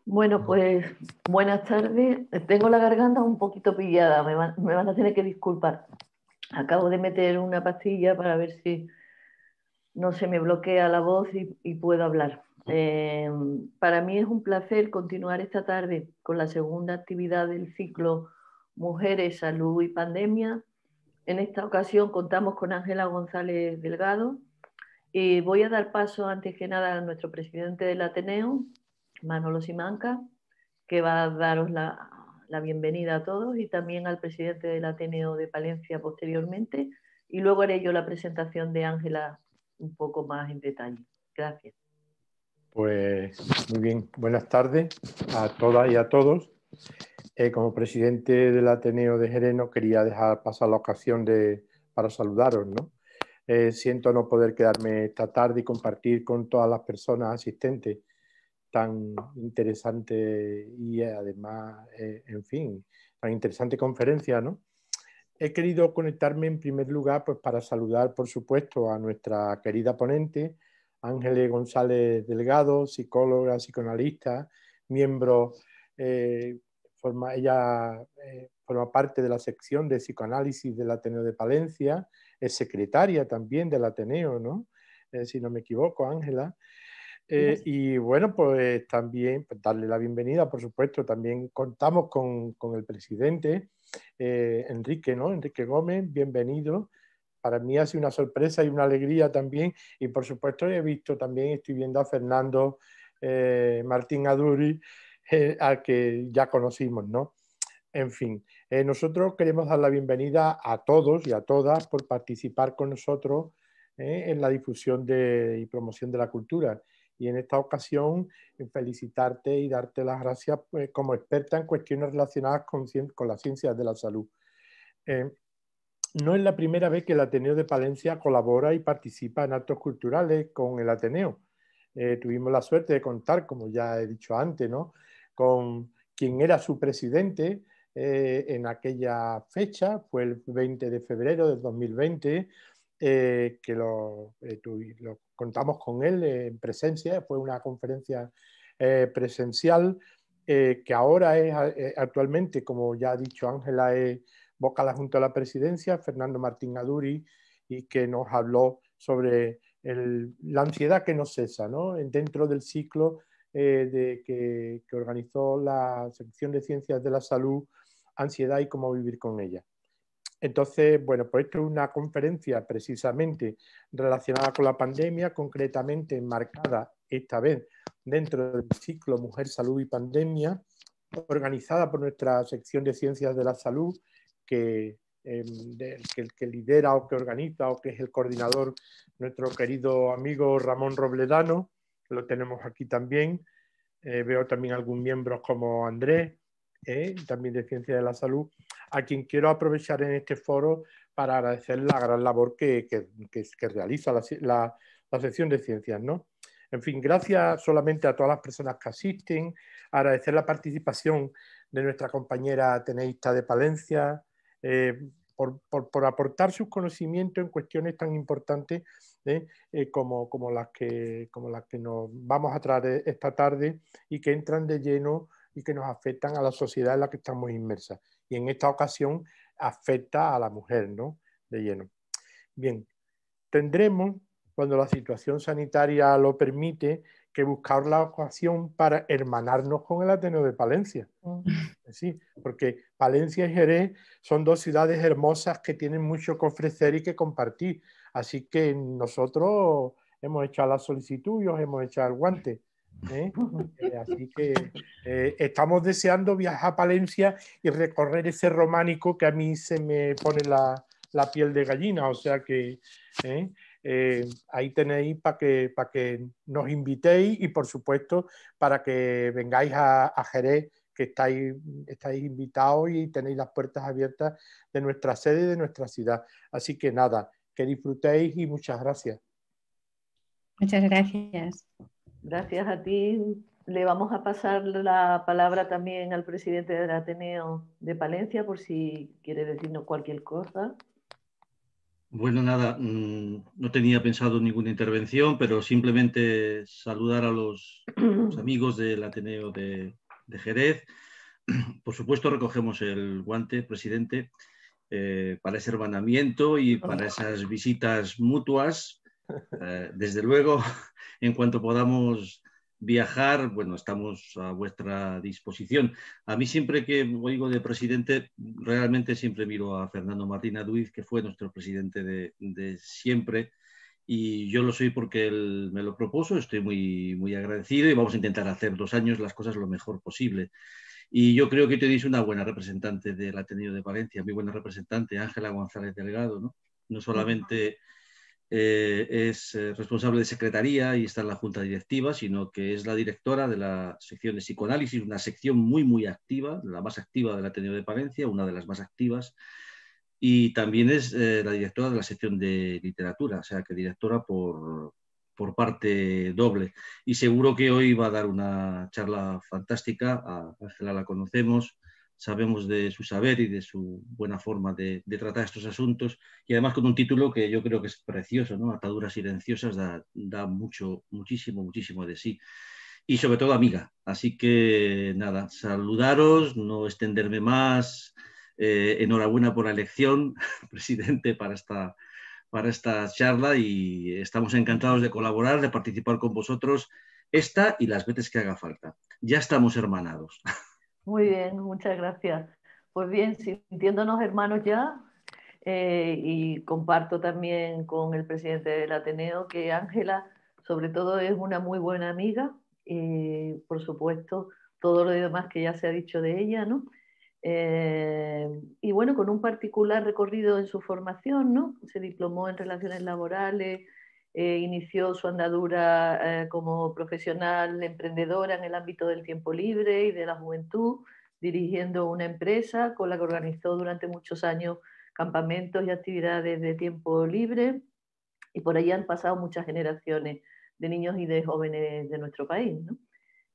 Bueno, pues buenas tardes. Tengo la garganta un poquito pillada, me van a tener que disculpar. Acabo de meter una pastilla para ver si no se me bloquea la voz y puedo hablar. Para mí es un placer continuar esta tarde con la segunda actividad del ciclo Mujeres, Salud y Pandemia. En esta ocasión contamos con Ángela González Delgado y voy a dar paso antes que nada a nuestro presidente del Ateneo, Manolo Simanca, que va a daros la bienvenida a todos, y también al presidente del Ateneo de Palencia posteriormente, y luego haré yo la presentación de Ángela un poco más en detalle. Gracias. Pues muy bien, buenas tardes a todas y a todos. Como presidente del Ateneo de Jerez no quería dejar pasar la ocasión para saludaros, ¿no? Siento no poder quedarme esta tarde y compartir con todas las personas asistentes tan interesante y además, en fin, tan interesante conferencia, ¿no? He querido conectarme en primer lugar pues, para saludar, por supuesto, a nuestra querida ponente, Ángeles González Delgado, psicóloga, psicoanalista, miembro, ella forma parte de la sección de psicoanálisis del Ateneo de Palencia, es secretaria también del Ateneo, ¿no? Si no me equivoco, Ángela. Y bueno, pues también pues, darle la bienvenida, por supuesto, también contamos con el presidente, Enrique, ¿no? Enrique Gómez, bienvenido. Para mí ha sido una sorpresa y una alegría también. Y por supuesto estoy viendo a Fernando Martín Aduri, al que ya conocimos, ¿no? En fin, nosotros queremos dar la bienvenida a todos y a todas por participar con nosotros en la difusión y promoción de la cultura. Y en esta ocasión, felicitarte y darte las gracias pues, como experta en cuestiones relacionadas con las ciencias de la salud. No es la primera vez que el Ateneo de Palencia colabora y participa en actos culturales con el Ateneo. Tuvimos la suerte de contar, como ya he dicho antes, ¿no? Con quien era su presidente en aquella fecha, fue el 20 de febrero del 2020, que lo contamos con él en presencia, fue una conferencia presencial que ahora es actualmente, como ya ha dicho Ángela, es vocal adjunto a la presidencia, Fernando Martín Aduri, y que nos habló sobre la ansiedad que no cesa, ¿no? Dentro del ciclo que organizó la sección de Ciencias de la Salud, Ansiedad y cómo vivir con ella. Entonces, bueno, pues esto es una conferencia precisamente relacionada con la pandemia, concretamente enmarcada esta vez dentro del ciclo Mujer, Salud y Pandemia, organizada por nuestra sección de Ciencias de la Salud, que lidera o que organiza o que es el coordinador, nuestro querido amigo Ramón Robledano, que lo tenemos aquí también. Veo también algún miembro como Andrés, también de Ciencias de la Salud, a quien quiero aprovechar en este foro para agradecer la gran labor que realiza la sección de Ciencias, ¿no? En fin, gracias solamente a todas las personas que asisten, agradecer la participación de nuestra compañera ateneísta de Palencia, por aportar sus conocimientos en cuestiones tan importantes como las que nos vamos a traer esta tarde y que entran de lleno y que nos afectan a la sociedad en la que estamos inmersas. Y en esta ocasión afecta a la mujer, ¿no? De lleno. Bien, tendremos, cuando la situación sanitaria lo permite, que buscar la ocasión para hermanarnos con el Ateneo de Palencia. Sí, porque Palencia y Jerez son dos ciudades hermosas que tienen mucho que ofrecer y que compartir. Así que nosotros hemos hecho la solicitud y os hemos echado el guante. Así que estamos deseando viajar a Palencia y recorrer ese románico que a mí se me pone la piel de gallina. O sea que ahí tenéis para que nos invitéis y, por supuesto, para que vengáis a Jerez, que estáis invitados y tenéis las puertas abiertas de nuestra sede y de nuestra ciudad. Así que nada, que disfrutéis y muchas gracias. Muchas gracias. Gracias a ti. Le vamos a pasar la palabra también al presidente del Ateneo de Palencia por si quiere decirnos cualquier cosa. Bueno, nada, no tenía pensado ninguna intervención, pero simplemente saludar a los amigos del Ateneo de Jerez. Por supuesto, recogemos el guante, presidente, para ese hermanamiento y para esas visitas mutuas. Desde luego, en cuanto podamos viajar, bueno, estamos a vuestra disposición. A mí siempre que oigo de presidente, realmente siempre miro a Fernando Martín Aduiz, que fue nuestro presidente de siempre, y yo lo soy porque él me lo propuso, estoy muy, muy agradecido y vamos a intentar hacer 2 años las cosas lo mejor posible. Y yo creo que tenéis una buena representante del Ateneo de Valencia, muy buena representante, Ángela González Delgado, ¿no? No solamente es responsable de secretaría y está en la junta directiva, sino que es la directora de la sección de psicoanálisis, una sección muy, muy activa, la más activa del Ateneo de Palencia, una de las más activas, y también es la directora de la sección de literatura, o sea que directora por parte doble. Y seguro que hoy va a dar una charla fantástica. A Ángela la conocemos, sabemos de su saber y de su buena forma de tratar estos asuntos, y además con un título que yo creo que es precioso, ¿no? Ataduras silenciosas, da mucho, muchísimo, muchísimo de sí. Y sobre todo amiga. Así que nada, saludaros, no extenderme más. Enhorabuena por la elección, presidente, para esta charla, y estamos encantados de colaborar, de participar con vosotros esta y las veces que haga falta. Ya estamos hermanados. Muy bien, muchas gracias. Pues bien, sintiéndonos hermanos ya, y comparto también con el presidente del Ateneo que Ángela, sobre todo, es una muy buena amiga y, por supuesto, todo lo demás que ya se ha dicho de ella, ¿no? Y bueno, con un particular recorrido en su formación, ¿no? Se diplomó en Relaciones Laborales, inició su andadura como profesional emprendedora en el ámbito del tiempo libre y de la juventud, dirigiendo una empresa con la que organizó durante muchos años campamentos y actividades de tiempo libre, y por ahí han pasado muchas generaciones de niños y de jóvenes de nuestro país, ¿no?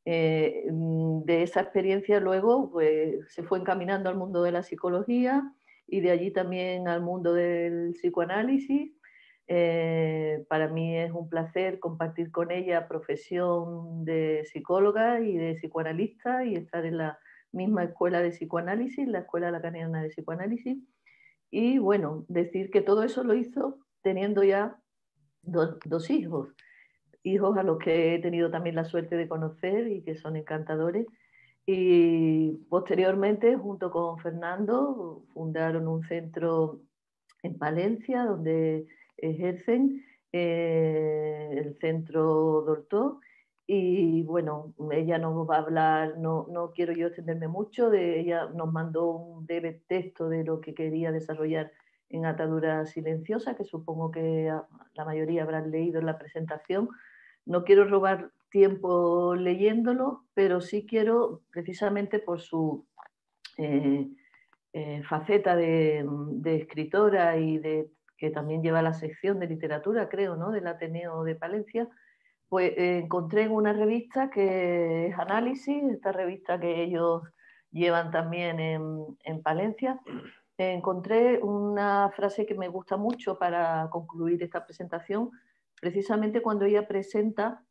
De esa experiencia luego pues, se fue encaminando al mundo de la psicología y de allí también al mundo del psicoanálisis. Para mí es un placer compartir con ella profesión de psicóloga y de psicoanalista y estar en la misma escuela de psicoanálisis, la Escuela Lacaniana de Psicoanálisis. Y bueno, decir que todo eso lo hizo teniendo ya dos hijos, hijos a los que he tenido también la suerte de conocer y que son encantadores. Y posteriormente, junto con Fernando, fundaron un centro en Palencia donde ejercen, el centro Dolto. Y bueno, ella nos va a hablar, no quiero yo extenderme mucho, ella nos mandó un breve texto de lo que quería desarrollar en Atadura Silenciosa, que supongo que la mayoría habrán leído en la presentación. No quiero robar tiempo leyéndolo, pero sí quiero, precisamente por su eh, faceta de escritora y que también lleva la sección de literatura, creo, ¿no? Del Ateneo de Palencia, pues encontré en una revista que es Análisis, esta revista que ellos llevan también en Palencia. Encontré una frase que me gusta mucho para concluir esta presentación, precisamente cuando ella presenta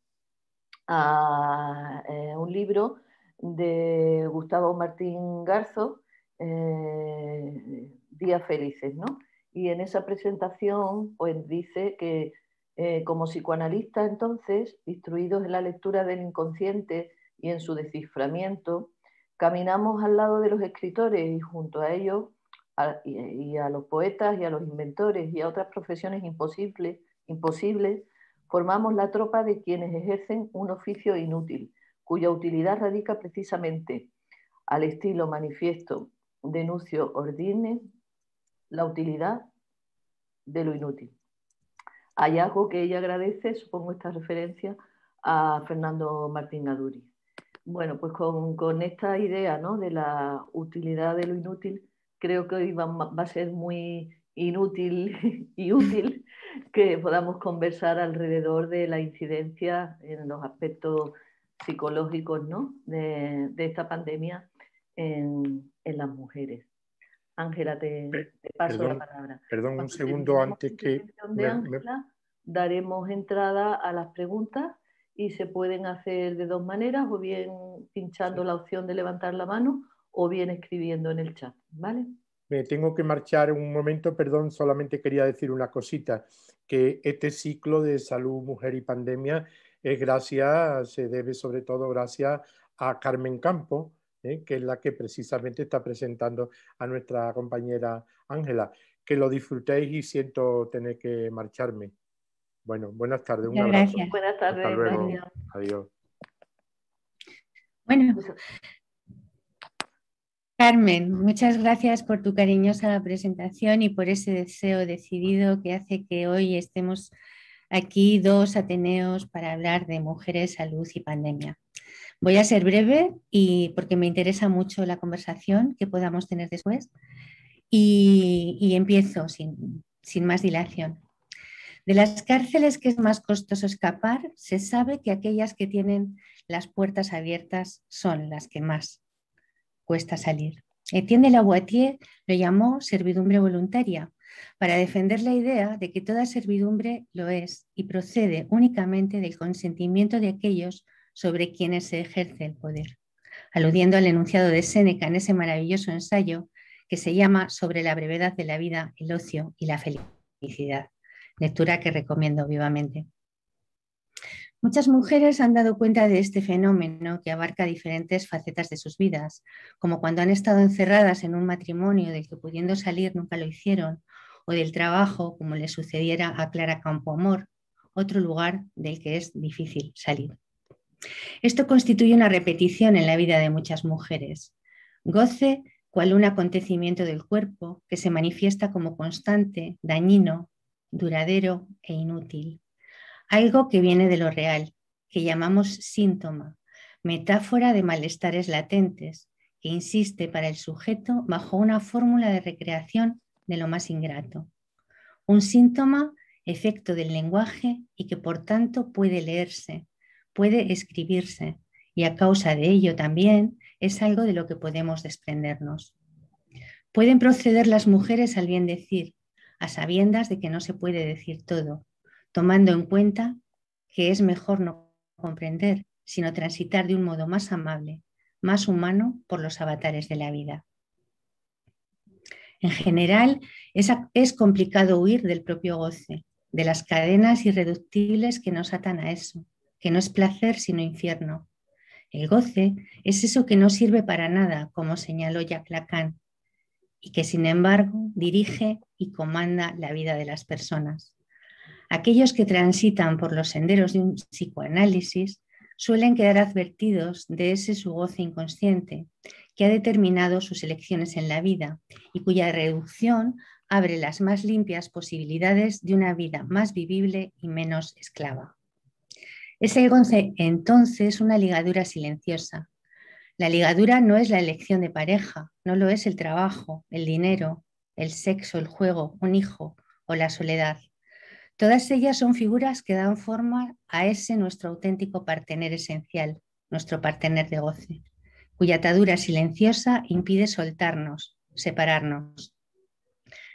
a un libro de Gustavo Martín Garzo, Días Felices, ¿no? Y en esa presentación pues dice que como psicoanalista entonces, instruidos en la lectura del inconsciente y en su desciframiento, caminamos al lado de los escritores y junto a ellos y a los poetas y a los inventores y a otras profesiones imposibles, formamos la tropa de quienes ejercen un oficio inútil, cuya utilidad radica precisamente, al estilo manifiesto de Nucio Ordine, la utilidad de lo inútil. Hallazgo que ella agradece, supongo esta referencia, a Fernando Martín Aduri. Bueno, pues con esta idea, ¿no?, de la utilidad de lo inútil, creo que hoy va a ser muy inútil y útil que podamos conversar alrededor de la incidencia en los aspectos psicológicos, ¿no?, de esta pandemia en las mujeres. Ángela, te paso la palabra. Perdón, un Cuando segundo terminemos antes la que... intervención de Ángela, daremos entrada a las preguntas y se pueden hacer de dos maneras, o bien pinchando la opción de levantar la mano o bien escribiendo en el chat, ¿vale? Me tengo que marchar un momento, perdón, solamente quería decir una cosita, que este ciclo de salud, mujer y pandemia se debe sobre todo gracias a Carmen Campo, que es la que precisamente está presentando a nuestra compañera Ángela. Que lo disfrutéis y siento tener que marcharme. Bueno, buenas tardes, un abrazo. Gracias. Buenas tardes, Hasta luego. gracias. Adiós. Bueno, Carmen, muchas gracias por tu cariñosa presentación y por ese deseo decidido que hace que hoy estemos aquí dos ateneos para hablar de mujeres, salud y pandemia. Voy a ser breve y porque me interesa mucho la conversación que podamos tener después y empiezo sin más dilación. De las cárceles que es más costoso escapar, se sabe que aquellas que tienen las puertas abiertas son las que más cuesta salir. Etienne de Lavoisier lo llamó servidumbre voluntaria, para defender la idea de que toda servidumbre lo es y procede únicamente del consentimiento de aquellos sobre quienes se ejerce el poder, aludiendo al enunciado de Séneca en ese maravilloso ensayo que se llama Sobre la brevedad de la vida, el ocio y la felicidad, lectura que recomiendo vivamente. Muchas mujeres han dado cuenta de este fenómeno que abarca diferentes facetas de sus vidas, como cuando han estado encerradas en un matrimonio del que pudiendo salir nunca lo hicieron, o del trabajo, como le sucediera a Clara Campoamor, otro lugar del que es difícil salir. Esto constituye una repetición en la vida de muchas mujeres. Goce, cual un acontecimiento del cuerpo que se manifiesta como constante, dañino, duradero e inútil. Algo que viene de lo real, que llamamos síntoma, metáfora de malestares latentes, que insiste para el sujeto bajo una fórmula de recreación de lo más ingrato. Un síntoma, efecto del lenguaje y que por tanto puede leerse, puede escribirse y a causa de ello también es algo de lo que podemos desprendernos. Pueden proceder las mujeres al bien decir, a sabiendas de que no se puede decir todo, tomando en cuenta que es mejor no comprender, sino transitar de un modo más amable, más humano por los avatares de la vida. En general, es complicado huir del propio goce, de las cadenas irreductibles que nos atan a eso, que no es placer sino infierno. El goce es eso que no sirve para nada, como señaló Jacques Lacan, y que sin embargo dirige y comanda la vida de las personas. Aquellos que transitan por los senderos de un psicoanálisis suelen quedar advertidos de ese su goce inconsciente que ha determinado sus elecciones en la vida y cuya reducción abre las más limpias posibilidades de una vida más vivible y menos esclava. Es el goce entonces una ligadura silenciosa. La ligadura no es la elección de pareja, no lo es el trabajo, el dinero, el sexo, el juego, un hijo o la soledad. Todas ellas son figuras que dan forma a ese nuestro auténtico partener esencial, nuestro partener de goce, cuya atadura silenciosa impide soltarnos, separarnos.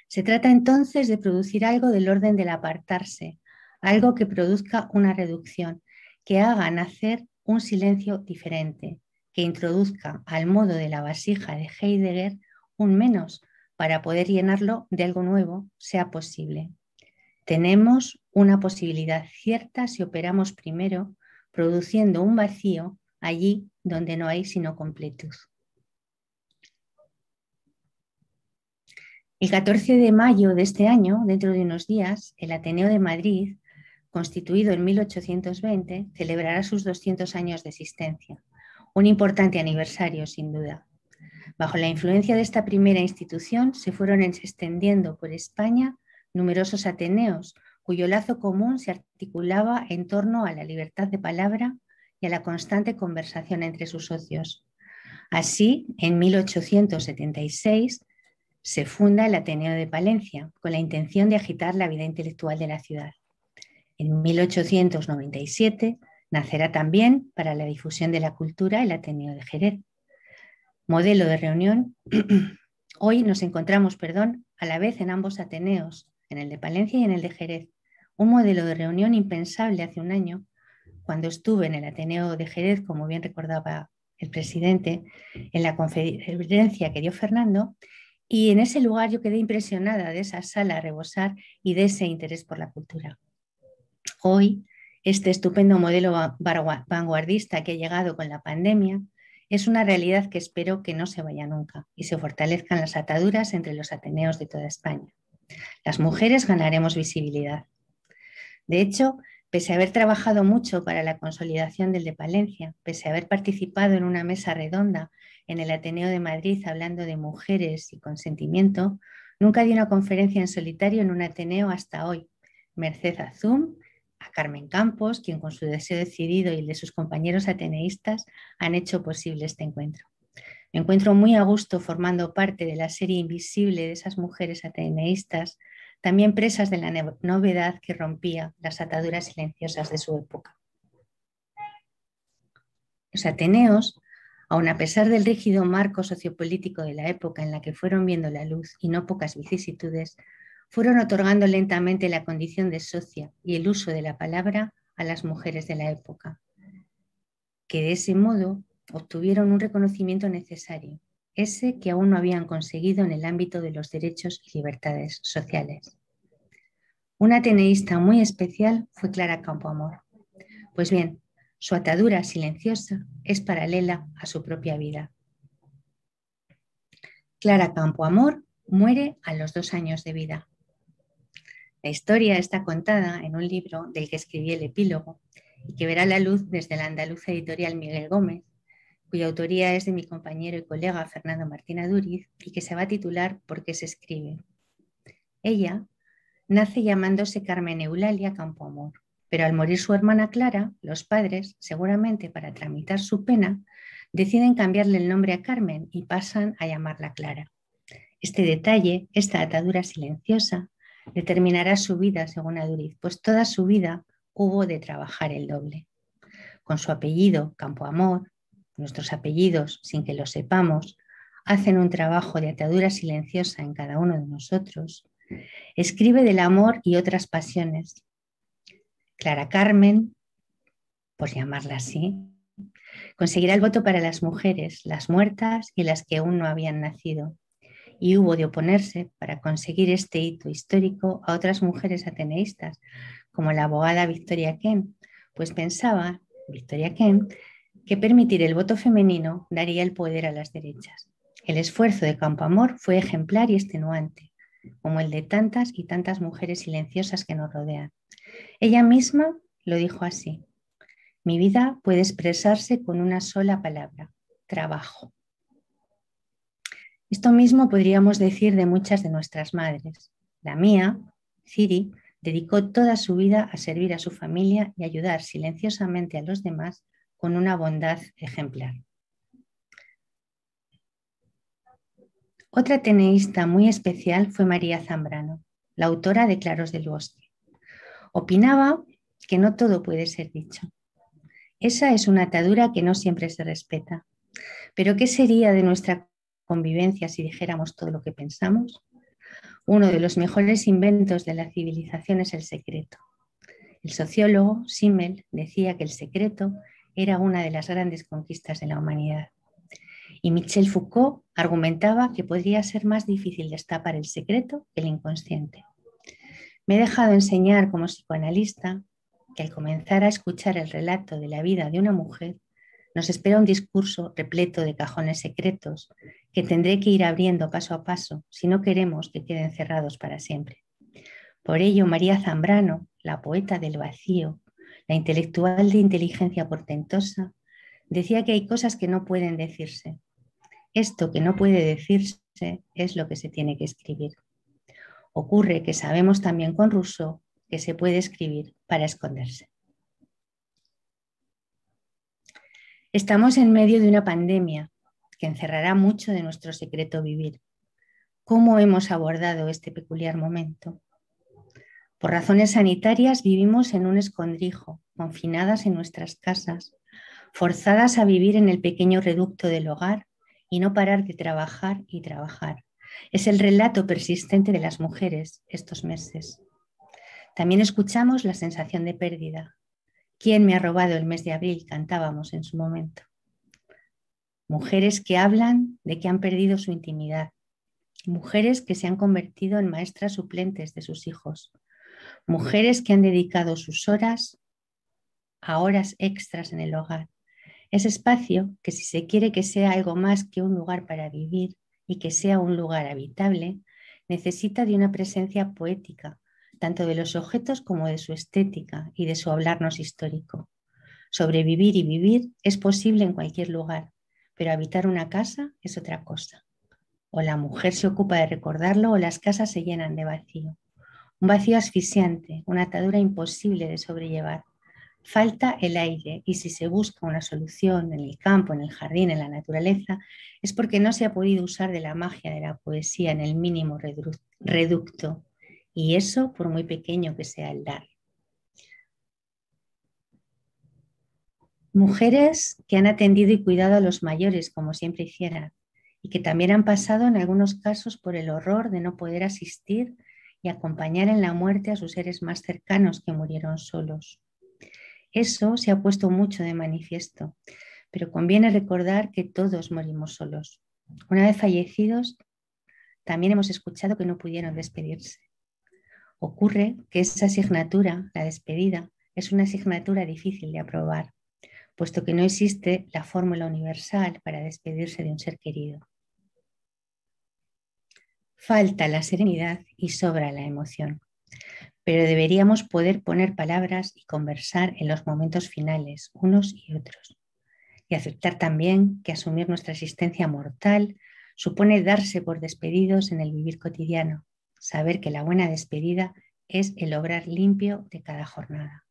Se trata entonces de producir algo del orden del apartarse, algo que produzca una reducción, que haga nacer un silencio diferente, que introduzca al modo de la vasija de Heidegger un menos para poder llenarlo de algo nuevo, sea posible. Tenemos una posibilidad cierta si operamos primero, produciendo un vacío allí donde no hay sino completud. El 14 de mayo de este año, dentro de unos días, el Ateneo de Madrid, constituido en 1820, celebrará sus 200 años de existencia. Un importante aniversario, sin duda. Bajo la influencia de esta primera institución se fueron extendiendo por España numerosos ateneos, cuyo lazo común se articulaba en torno a la libertad de palabra y a la constante conversación entre sus socios. Así, en 1876 se funda el Ateneo de Palencia, con la intención de agitar la vida intelectual de la ciudad. En 1897 nacerá también, para la difusión de la cultura, el Ateneo de Jerez, modelo de reunión Hoy nos encontramos, a la vez en ambos ateneos, en el de Palencia y en el de Jerez, un modelo de reunión impensable hace un año, cuando estuve en el Ateneo de Jerez, como bien recordaba el presidente, en la conferencia que dio Fernando, y en ese lugar yo quedé impresionada de esa sala a rebosar y de ese interés por la cultura. Hoy, este estupendo modelo vanguardista que ha llegado con la pandemia es una realidad que espero que no se vaya nunca y se fortalezcan las ataduras entre los ateneos de toda España. Las mujeres ganaremos visibilidad. De hecho, pese a haber trabajado mucho para la consolidación del de Palencia, pese a haber participado en una mesa redonda en el Ateneo de Madrid hablando de mujeres y consentimiento, nunca di una conferencia en solitario en un Ateneo hasta hoy, merced a Zoom, a Carmen Campos, quien con su deseo decidido y el de sus compañeros ateneístas han hecho posible este encuentro. Me encuentro muy a gusto formando parte de la serie invisible de esas mujeres ateneístas, también presas de la novedad que rompía las ataduras silenciosas de su época. Los ateneos, aun a pesar del rígido marco sociopolítico de la época en la que fueron viendo la luz y no pocas vicisitudes, fueron otorgando lentamente la condición de socia y el uso de la palabra a las mujeres de la época, que de ese modo obtuvieron un reconocimiento necesario, ese que aún no habían conseguido en el ámbito de los derechos y libertades sociales. Una ateneísta muy especial fue Clara Campoamor. Pues bien, su atadura silenciosa es paralela a su propia vida. Clara Campoamor muere a los 2 años de vida. La historia está contada en un libro del que escribí el epílogo y que verá la luz desde la andaluza editorial Miguel Gómez, cuya autoría es de mi compañero y colega Fernando Martín Aduriz y que se va a titular ¿Por qué se escribe? Ella nace llamándose Carmen Eulalia Campoamor, pero al morir su hermana Clara, los padres, seguramente para tramitar su pena, deciden cambiarle el nombre a Carmen y pasan a llamarla Clara. Este detalle, esta atadura silenciosa, determinará su vida, según Aduriz, pues toda su vida hubo de trabajar el doble. Con su apellido, Campoamor, nuestros apellidos, sin que lo sepamos, hacen un trabajo de atadura silenciosa en cada uno de nosotros. Escribe del amor y otras pasiones. Clara Carmen, por llamarla así, conseguirá el voto para las mujeres, las muertas y las que aún no habían nacido. Y hubo de oponerse para conseguir este hito histórico a otras mujeres ateneístas, como la abogada Victoria Kent, pues pensaba, Victoria Kent, que permitir el voto femenino daría el poder a las derechas. El esfuerzo de Campoamor fue ejemplar y extenuante, como el de tantas y tantas mujeres silenciosas que nos rodean. Ella misma lo dijo así: mi vida puede expresarse con una sola palabra: trabajo. Esto mismo podríamos decir de muchas de nuestras madres. La mía, Ciri, dedicó toda su vida a servir a su familia y ayudar silenciosamente a los demás con una bondad ejemplar. Otra ateneísta muy especial fue María Zambrano, la autora de Claros del Bosque. Opinaba que no todo puede ser dicho. Esa es una atadura que no siempre se respeta. Pero ¿qué sería de nuestra convivencia si dijéramos todo lo que pensamos? Uno de los mejores inventos de la civilización es el secreto. El sociólogo Simmel decía que el secreto era una de las grandes conquistas de la humanidad. Y Michel Foucault argumentaba que podría ser más difícil destapar el secreto que el inconsciente. Me he dejado enseñar como psicoanalista que al comenzar a escuchar el relato de la vida de una mujer, nos espera un discurso repleto de cajones secretos que tendré que ir abriendo paso a paso si no queremos que queden cerrados para siempre. Por ello, María Zambrano, la poeta del vacío, la intelectual de inteligencia portentosa, decía que hay cosas que no pueden decirse. Esto que no puede decirse es lo que se tiene que escribir. Ocurre que sabemos también con Rousseau que se puede escribir para esconderse. Estamos en medio de una pandemia que encerrará mucho de nuestro secreto vivir. ¿Cómo hemos abordado este peculiar momento? Por razones sanitarias vivimos en un escondrijo, confinadas en nuestras casas, forzadas a vivir en el pequeño reducto del hogar y no parar de trabajar y trabajar, Es el relato persistente de las mujeres estos meses. También escuchamos la sensación de pérdida. ¿Quién me ha robado el mes de abril?, cantábamos en su momento. Mujeres que hablan de que han perdido su intimidad. Mujeres que se han convertido en maestras suplentes de sus hijos. Mujeres que han dedicado sus horas a horas extras en el hogar. Ese espacio que, si se quiere que sea algo más que un lugar para vivir y que sea un lugar habitable, necesita de una presencia poética, tanto de los objetos como de su estética y de su hablarnos histórico. Sobrevivir y vivir es posible en cualquier lugar, pero habitar una casa es otra cosa. O la mujer se ocupa de recordarlo o las casas se llenan de vacío. Un vacío asfixiante, una atadura imposible de sobrellevar. Falta el aire, y si se busca una solución en el campo, en el jardín, en la naturaleza, es porque no se ha podido usar de la magia de la poesía en el mínimo reducto, y eso por muy pequeño que sea el dar. Mujeres que han atendido y cuidado a los mayores como siempre hicieran, y que también han pasado en algunos casos por el horror de no poder asistir y acompañar en la muerte a sus seres más cercanos que murieron solos. Eso se ha puesto mucho de manifiesto, pero conviene recordar que todos morimos solos. Una vez fallecidos, también hemos escuchado que no pudieron despedirse. Ocurre que esa asignatura, la despedida, es una asignatura difícil de aprobar, puesto que no existe la fórmula universal para despedirse de un ser querido. Falta la serenidad y sobra la emoción. Pero deberíamos poder poner palabras y conversar en los momentos finales, unos y otros. Y aceptar también que asumir nuestra existencia mortal supone darse por despedidos en el vivir cotidiano, saber que la buena despedida es el obrar limpio de cada jornada.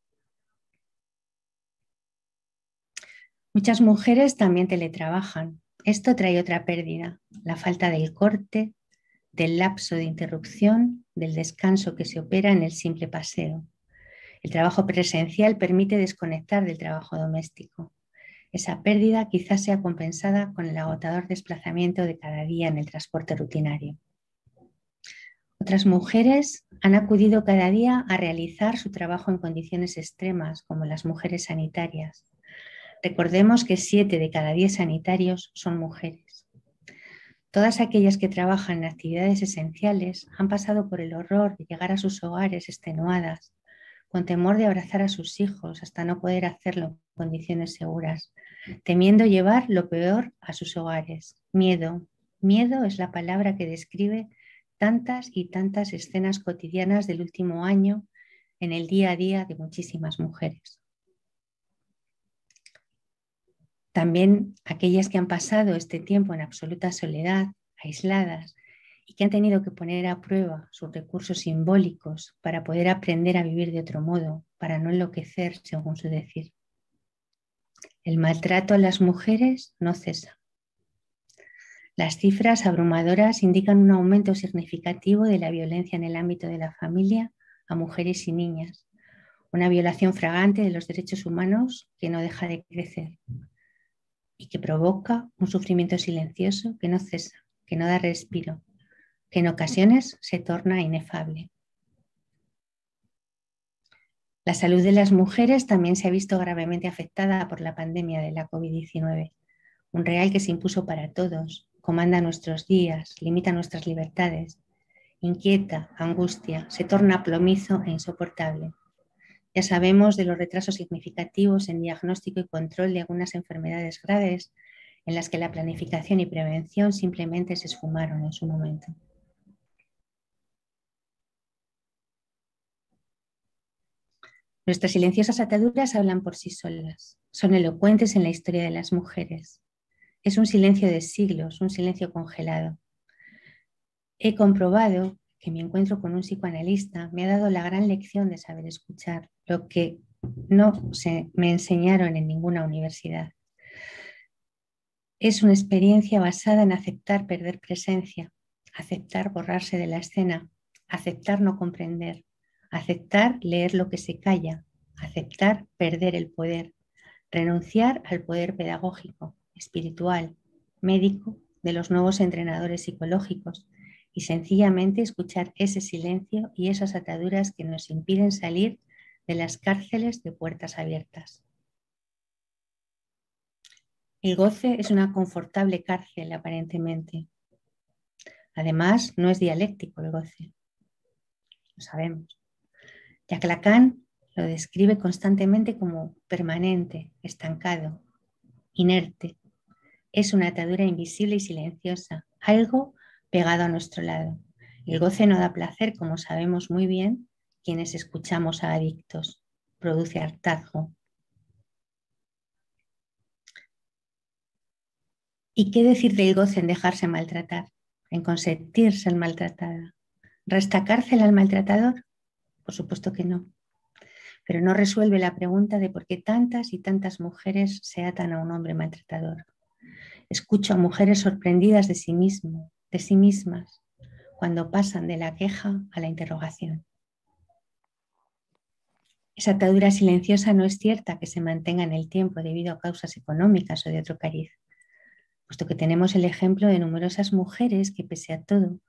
Muchas mujeres también teletrabajan. Esto trae otra pérdida, la falta del corte, del lapso de interrupción, del descanso que se opera en el simple paseo. El trabajo presencial permite desconectar del trabajo doméstico. Esa pérdida quizás sea compensada con el agotador desplazamiento de cada día en el transporte rutinario. Otras mujeres han acudido cada día a realizar su trabajo en condiciones extremas, como las mujeres sanitarias. Recordemos que 7 de cada 10 sanitarios son mujeres. Todas aquellas que trabajan en actividades esenciales han pasado por el horror de llegar a sus hogares extenuadas, con temor de abrazar a sus hijos hasta no poder hacerlo en condiciones seguras, temiendo llevar lo peor a sus hogares. Miedo. Miedo es la palabra que describe tantas y tantas escenas cotidianas del último año en el día a día de muchísimas mujeres. También aquellas que han pasado este tiempo en absoluta soledad, aisladas, y que han tenido que poner a prueba sus recursos simbólicos para poder aprender a vivir de otro modo, para no enloquecer, según su decir. El maltrato a las mujeres no cesa. Las cifras abrumadoras indican un aumento significativo de la violencia en el ámbito de la familia a mujeres y niñas, una violación flagrante de los derechos humanos que no deja de crecer y que provoca un sufrimiento silencioso que no cesa, que no da respiro, que en ocasiones se torna inefable. La salud de las mujeres también se ha visto gravemente afectada por la pandemia de la COVID-19, un real que se impuso para todos, comanda nuestros días, limita nuestras libertades, inquieta, angustia, se torna plomizo e insoportable. Ya sabemos de los retrasos significativos en diagnóstico y control de algunas enfermedades graves en las que la planificación y prevención simplemente se esfumaron en su momento. Nuestras silenciosas ataduras hablan por sí solas, son elocuentes en la historia de las mujeres. Es un silencio de siglos, un silencio congelado. He comprobado que mi encuentro con un psicoanalista me ha dado la gran lección de saber escuchar, lo que no me enseñaron en ninguna universidad. Es una experiencia basada en aceptar perder presencia, aceptar borrarse de la escena, aceptar no comprender, aceptar leer lo que se calla, aceptar perder el poder, renunciar al poder pedagógico, espiritual, médico de los nuevos entrenadores psicológicos y sencillamente escuchar ese silencio y esas ataduras que nos impiden salir de las cárceles de puertas abiertas. El goce es una confortable cárcel, aparentemente. Además, no es dialéctico el goce, lo sabemos. Jacques Lacan lo describe constantemente como permanente, estancado, inerte. Es una atadura invisible y silenciosa, algo pegado a nuestro lado. El goce no da placer, como sabemos muy bien quienes escuchamos a adictos. Produce hartazgo. ¿Y qué decir del goce en dejarse maltratar, en consentir ser maltratada? ¿Resta cárcel al maltratador? Por supuesto que no. Pero no resuelve la pregunta de por qué tantas y tantas mujeres se atan a un hombre maltratador. Escucho a mujeres sorprendidas de sí mismas, cuando pasan de la queja a la interrogación. Esa atadura silenciosa no es cierta que se mantenga en el tiempo debido a causas económicas o de otro cariz, puesto que tenemos el ejemplo de numerosas mujeres que, pese a todo,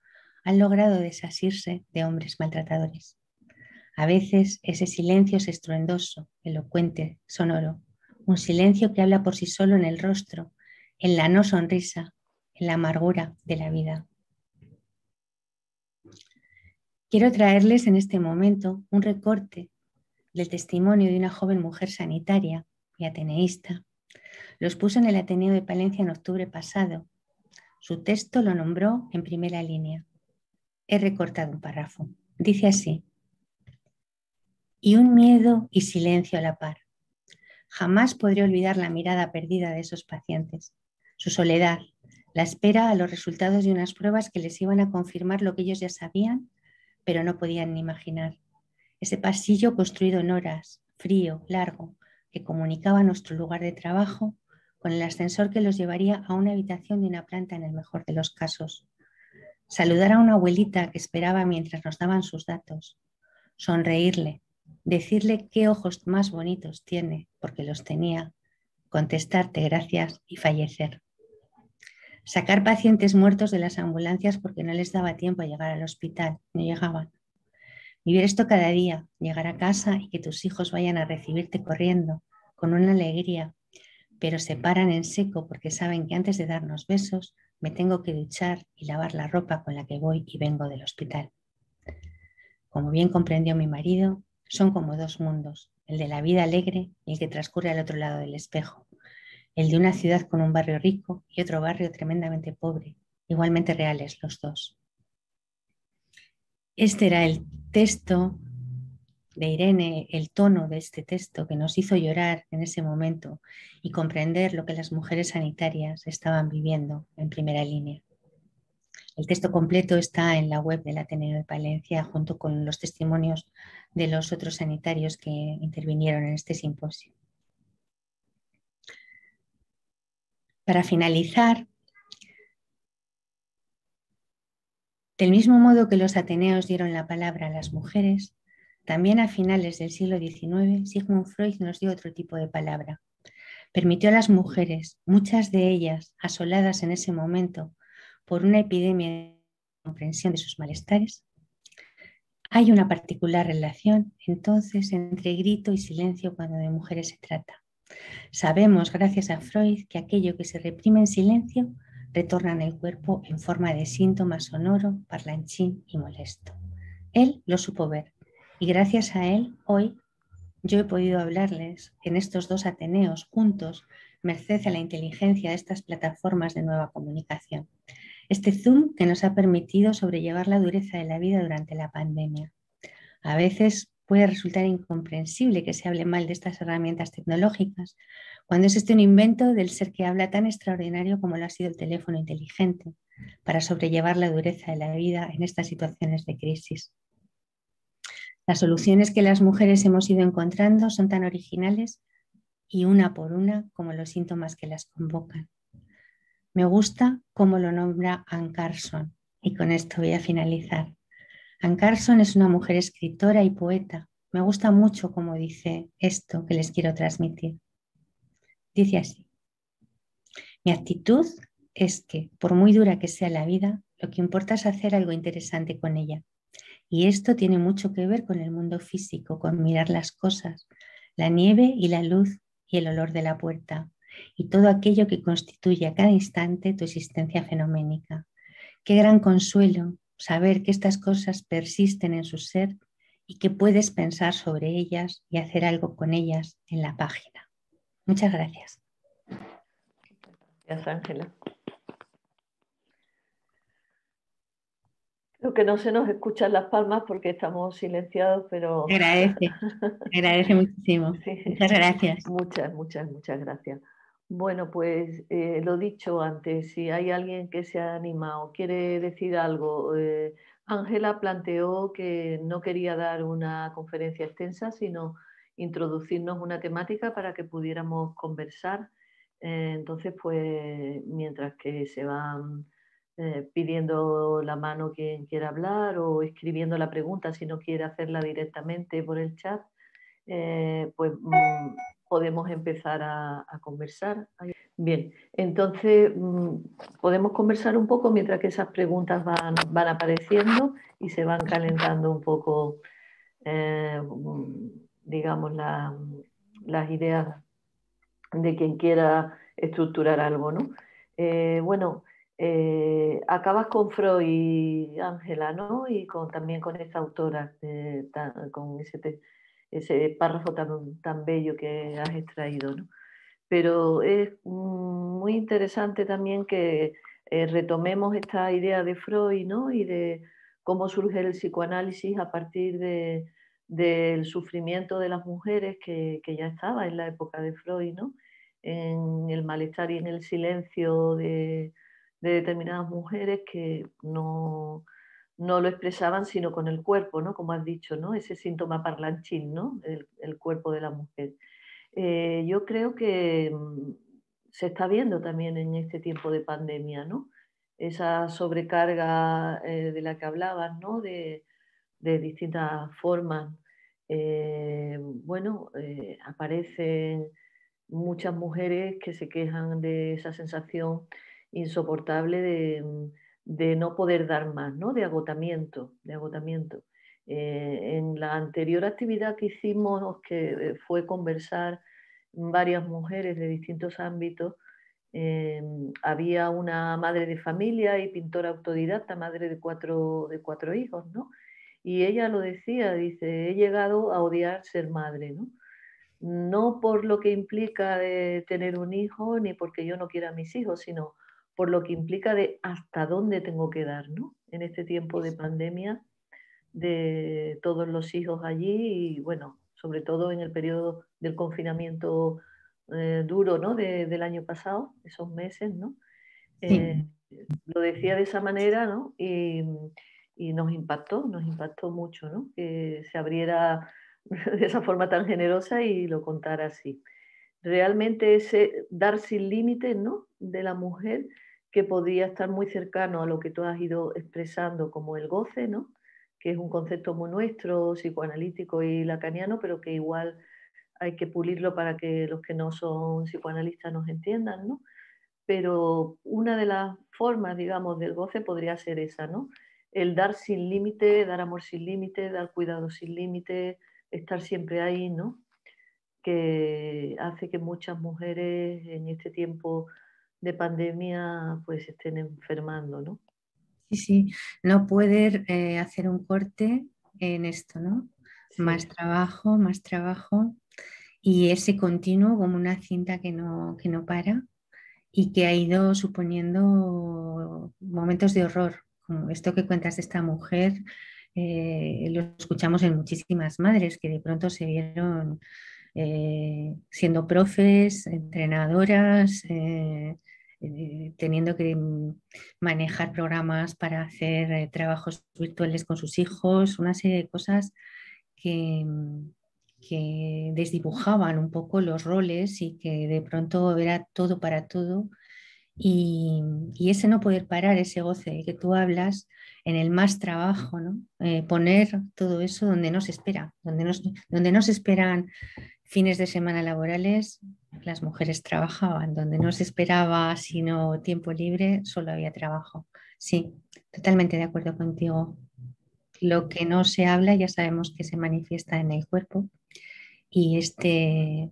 han logrado desasirse de hombres maltratadores. A veces ese silencio es estruendoso, elocuente, sonoro, un silencio que habla por sí solo en el rostro, en la no sonrisa, en la amargura de la vida. Quiero traerles en este momento un recorte del testimonio de una joven mujer sanitaria y ateneísta. Lo expuso en el Ateneo de Palencia en octubre pasado. Su texto lo nombró en primera línea. He recortado un párrafo. Dice así: y un miedo y silencio a la par. Jamás podré olvidar la mirada perdida de esos pacientes, su soledad, la espera a los resultados de unas pruebas que les iban a confirmar lo que ellos ya sabían, pero no podían ni imaginar. Ese pasillo construido en horas, frío, largo, que comunicaba nuestro lugar de trabajo con el ascensor que los llevaría a una habitación de una planta en el mejor de los casos. Saludar a una abuelita que esperaba mientras nos daban sus datos. Sonreírle, decirle qué ojos más bonitos tiene, porque los tenía, contestarte gracias y fallecer. Sacar pacientes muertos de las ambulancias porque no les daba tiempo a llegar al hospital, no llegaban. Vivir esto cada día, llegar a casa y que tus hijos vayan a recibirte corriendo, con una alegría, pero se paran en seco porque saben que antes de darnos besos me tengo que duchar y lavar la ropa con la que voy y vengo del hospital. Como bien comprendió mi marido, son como dos mundos, el de la vida alegre y el que transcurre al otro lado del espejo, el de una ciudad con un barrio rico y otro barrio tremendamente pobre, igualmente reales los dos. Este era el texto de Irene, el tono de este texto que nos hizo llorar en ese momento y comprender lo que las mujeres sanitarias estaban viviendo en primera línea. El texto completo está en la web del Ateneo de Palencia junto con los testimonios de los otros sanitarios que intervinieron en este simposio. Para finalizar, del mismo modo que los ateneos dieron la palabra a las mujeres, también a finales del siglo XIX, Sigmund Freud nos dio otro tipo de palabra. Permitió a las mujeres, muchas de ellas asoladas en ese momento por una epidemia de comprensión de sus malestares, hay una particular relación entonces entre grito y silencio cuando de mujeres se trata. Sabemos, gracias a Freud, que aquello que se reprime en silencio retorna en el cuerpo en forma de síntoma sonoro, parlanchín y molesto. Él lo supo ver y gracias a él hoy yo he podido hablarles en estos dos ateneos juntos, merced a la inteligencia de estas plataformas de nueva comunicación. Este Zoom que nos ha permitido sobrellevar la dureza de la vida durante la pandemia. A veces puede resultar incomprensible que se hable mal de estas herramientas tecnológicas, cuando es un invento del ser que habla tan extraordinario como lo ha sido el teléfono inteligente, para sobrellevar la dureza de la vida en estas situaciones de crisis. Las soluciones que las mujeres hemos ido encontrando son tan originales y una por una como los síntomas que las convocan. Me gusta cómo lo nombra Anne Carson y con esto voy a finalizar. Anne Carson es una mujer escritora y poeta. Me gusta mucho cómo dice esto que les quiero transmitir. Dice así: mi actitud es que, por muy dura que sea la vida, Lo que importa es hacer algo interesante con ella. Y esto tiene mucho que ver con el mundo físico, con mirar las cosas, la nieve y la luz y el olor de la puerta y todo aquello que constituye a cada instante tu existencia fenoménica. Qué gran consuelo saber que estas cosas persisten en su ser y que puedes pensar sobre ellas y hacer algo con ellas en la página. Muchas gracias. Gracias, Ángela. Creo que no se nos escuchan las palmas porque estamos silenciados, pero... Agradece muchísimo. Sí. Muchas gracias. Muchas gracias. Bueno, pues lo dicho antes, si hay alguien que se ha animado, quiere decir algo. Ángela planteó que no quería dar una conferencia extensa, sino introducirnos una temática para que pudiéramos conversar. Entonces, pues mientras que se van pidiendo la mano quien quiera hablar o escribiendo la pregunta si no quiere hacerla directamente por el chat, pues podemos empezar a conversar. Bien, entonces podemos conversar un poco mientras que esas preguntas van apareciendo y se van calentando un poco, digamos, las ideas de quien quiera estructurar algo, ¿no? Bueno, acabas con Freud, Ángela, ¿no? Y también con esta autora, con ese párrafo tan bello que has extraído, ¿no? Pero es muy interesante también que retomemos esta idea de Freud, ¿no? Y de cómo surge el psicoanálisis a partir del sufrimiento de las mujeres que ya estaba en la época de Freud, ¿no? En el malestar y en el silencio de determinadas mujeres que no lo expresaban sino con el cuerpo, ¿no? Como has dicho, ¿no? Ese síntoma parlanchín, ¿no? El cuerpo de la mujer. Yo creo que se está viendo también en este tiempo de pandemia, ¿no? Esa sobrecarga de la que hablabas, ¿no? De distintas formas. Bueno, aparecen muchas mujeres que se quejan de esa sensación insoportable de no poder dar más, ¿no? De agotamiento, de agotamiento. En la anterior actividad que hicimos, que fue conversar varias mujeres de distintos ámbitos, había una madre de familia y pintora autodidacta, madre de cuatro hijos, ¿no? Y ella lo decía, dice, he llegado a odiar ser madre, ¿no? No por lo que implica de tener un hijo, ni porque yo no quiera a mis hijos, sino por lo que implica de hasta dónde tengo que dar, ¿no? En este tiempo de pandemia, de todos los hijos allí y, bueno, sobre todo en el periodo del confinamiento duro, ¿no? Del año pasado, esos meses, ¿no? Sí. Lo decía de esa manera, ¿no? Y nos impactó mucho, ¿no? Que se abriera de esa forma tan generosa y lo contara así. Realmente ese dar sin límites, ¿no? De la mujer, que podría estar muy cercano a lo que tú has ido expresando como el goce, ¿no? Que es un concepto muy nuestro, psicoanalítico y lacaniano, pero que igual hay que pulirlo para que los que no son psicoanalistas nos entiendan, ¿no? Pero una de las formas, digamos, del goce podría ser esa, ¿no? El dar sin límite, dar amor sin límite, dar cuidado sin límite, estar siempre ahí, ¿no? Que hace que muchas mujeres en este tiempo de pandemia pues estén enfermando, ¿no? Sí, sí, no poder hacer un corte en esto, ¿no? Sí. Más trabajo y ese continuo como una cinta que no para y que ha ido suponiendo momentos de horror, como esto que cuentas de esta mujer, lo escuchamos en muchísimas madres que de pronto se vieron siendo profes, entrenadoras, teniendo que manejar programas para hacer trabajos virtuales con sus hijos, una serie de cosas que, que desdibujaban un poco los roles y que de pronto era todo para todo. Y ese no poder parar, ese goce que tú hablas en el más trabajo, ¿no? Poner todo eso donde no se espera, donde no se esperan fines de semana laborales, las mujeres trabajaban, donde no se esperaba sino tiempo libre, solo había trabajo. Sí, Totalmente de acuerdo contigo. Lo que no se habla ya sabemos que se manifiesta en el cuerpo y este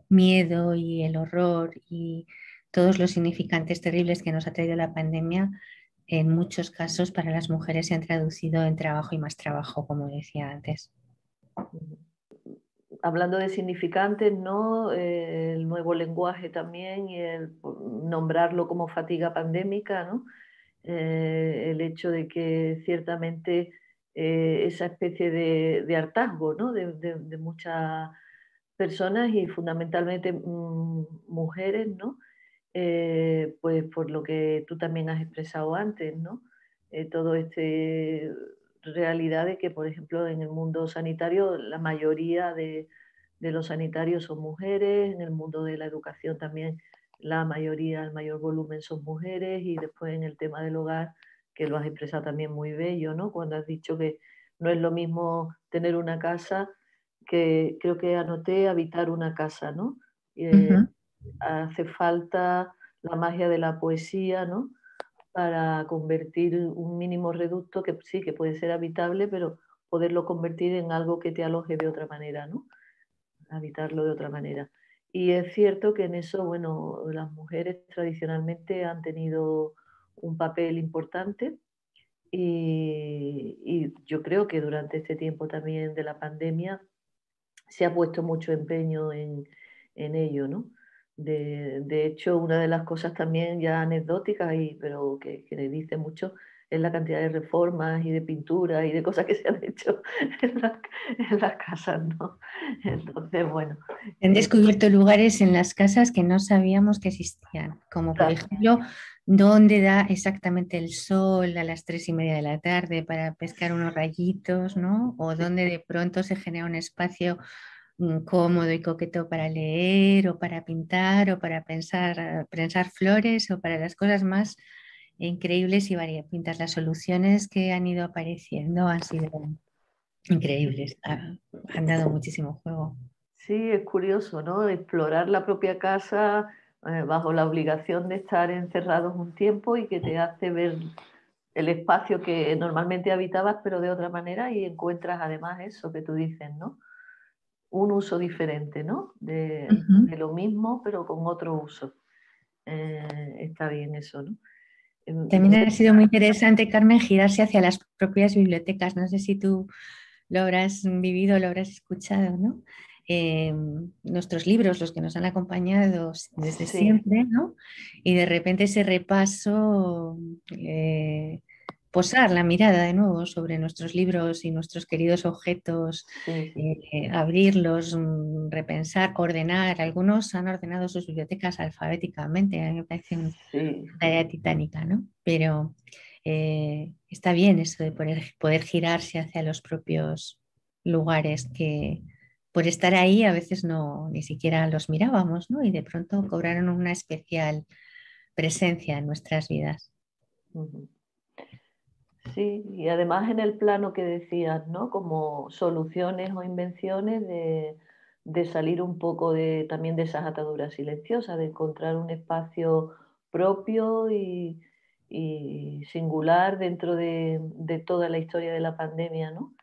miedo y el horror y todos los significantes terribles que nos ha traído la pandemia, en muchos casos para las mujeres se han traducido en trabajo y más trabajo, como decía antes. Hablando de significantes, ¿no? El nuevo lenguaje también y el nombrarlo como fatiga pandémica, ¿no? El hecho de que ciertamente esa especie de hartazgo, ¿no? de muchas personas y fundamentalmente mujeres, ¿no? Pues por lo que tú también has expresado antes, ¿no? Todo este realidad de que, por ejemplo, en el mundo sanitario la mayoría de los sanitarios son mujeres, en el mundo de la educación también la mayoría, el mayor volumen son mujeres y después en el tema del hogar, que lo has expresado también muy bello, ¿no? Cuando has dicho que no es lo mismo tener una casa que creo que anoté habitar una casa, ¿no? Hace falta la magia de la poesía, ¿no? Para convertir un mínimo reducto que sí, que puede ser habitable, pero poderlo convertir en algo que te aloje de otra manera, ¿no? Habitarlo de otra manera. Y es cierto que en eso, bueno, las mujeres tradicionalmente han tenido un papel importante y yo creo que durante este tiempo también de la pandemia se ha puesto mucho empeño en ello, ¿no? De hecho, una de las cosas también ya anecdóticas, pero que le dice mucho, es la cantidad de reformas y de pinturas y de cosas que se han hecho en las casas, ¿no? Entonces, bueno. Han descubierto lugares en las casas que no sabíamos que existían, como por ejemplo, dónde da exactamente el sol a las 3:30 de la tarde para pescar unos rayitos, ¿no? O dónde de pronto se genera un espacio cómodo y coqueto para leer o para pintar o para pensar flores o para las cosas más increíbles y variopintas. Las soluciones que han ido apareciendo han sido increíbles, han dado muchísimo juego. Sí, es curioso, ¿no? Explorar la propia casa bajo la obligación de estar encerrados un tiempo y que te hace ver el espacio que normalmente habitabas, pero de otra manera, y encuentras además eso que tú dices, ¿no? Un uso diferente, ¿no? De lo mismo, pero con otro uso. Está bien eso, ¿no? También ha sido muy interesante, Carmen, girarse hacia las propias bibliotecas. No sé si tú lo habrás vivido, lo habrás escuchado, ¿no? Nuestros libros, los que nos han acompañado desde siempre, ¿no? Y de repente ese repaso, posar la mirada de nuevo sobre nuestros libros y nuestros queridos objetos, abrirlos, repensar, ordenar. Algunos han ordenado sus bibliotecas alfabéticamente, a mí me parece una tarea titánica, ¿no? Pero está bien eso de poder girarse hacia los propios lugares que por estar ahí a veces no ni siquiera los mirábamos, ¿no? Y de pronto cobraron una especial presencia en nuestras vidas. Sí, y además en el plano que decías, ¿no? Como soluciones o invenciones de salir un poco también de esas ataduras silenciosas, de encontrar un espacio propio y singular dentro de toda la historia de la pandemia, ¿no?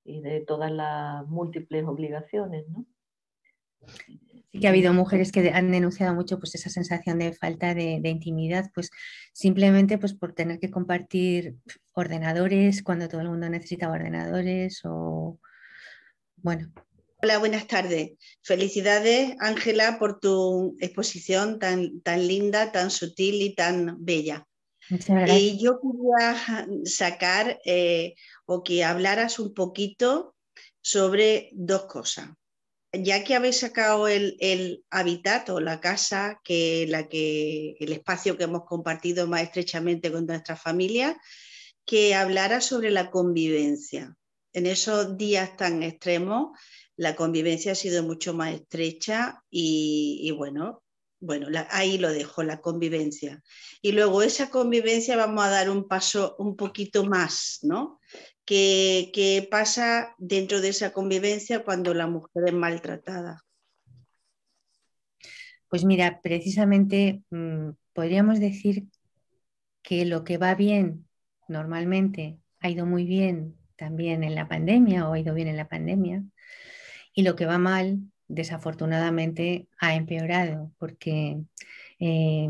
Y de todas las múltiples obligaciones, ¿no? Sí que ha habido mujeres que han denunciado mucho pues esa sensación de falta de intimidad, pues simplemente pues por tener que compartir ordenadores cuando todo el mundo necesita ordenadores o bueno. Hola, buenas tardes. Felicidades, Ángela, por tu exposición tan linda, tan sutil y tan bella. Muchas gracias. Y yo quería sacar o que hablaras un poquito sobre dos cosas. Ya que habéis sacado el hábitat o la casa, el espacio que hemos compartido más estrechamente con nuestra familia, que hablara sobre la convivencia. En esos días tan extremos, la convivencia ha sido mucho más estrecha y bueno, ahí lo dejo, la convivencia. Y luego esa convivencia vamos a dar un paso un poquito más, ¿no? ¿Qué pasa dentro de esa convivencia cuando la mujer es maltratada? Pues mira, precisamente podríamos decir que lo que va bien normalmente ha ido muy bien también en la pandemia o ha ido bien en la pandemia, y lo que va mal, desafortunadamente, ha empeorado porque eh,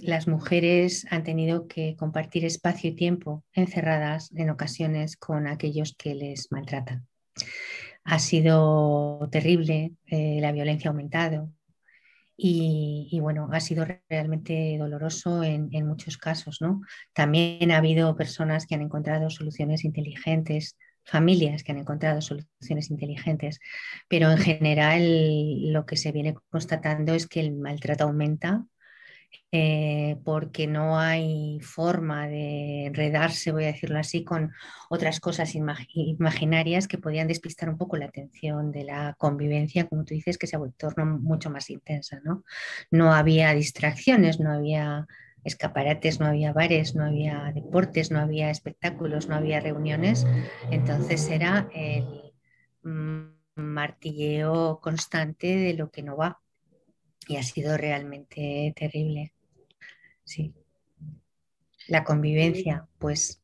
las mujeres han tenido que compartir espacio y tiempo encerradas en ocasiones con aquellos que les maltratan. Ha sido terrible, la violencia ha aumentado y bueno, ha sido realmente doloroso en muchos casos, ¿no? También ha habido personas que han encontrado soluciones inteligentes, familias que han encontrado soluciones inteligentes, pero en general lo que se viene constatando es que el maltrato aumenta porque no hay forma de enredarse, voy a decirlo así, con otras cosas imaginarias que podían despistar un poco la atención de la convivencia, como tú dices, que se ha vuelto mucho más intensa, ¿no? No había distracciones, no había escaparates, no había bares, no había deportes, no había espectáculos, no había reuniones, entonces era el martilleo constante de lo que no va y ha sido realmente terrible. Sí, la convivencia, pues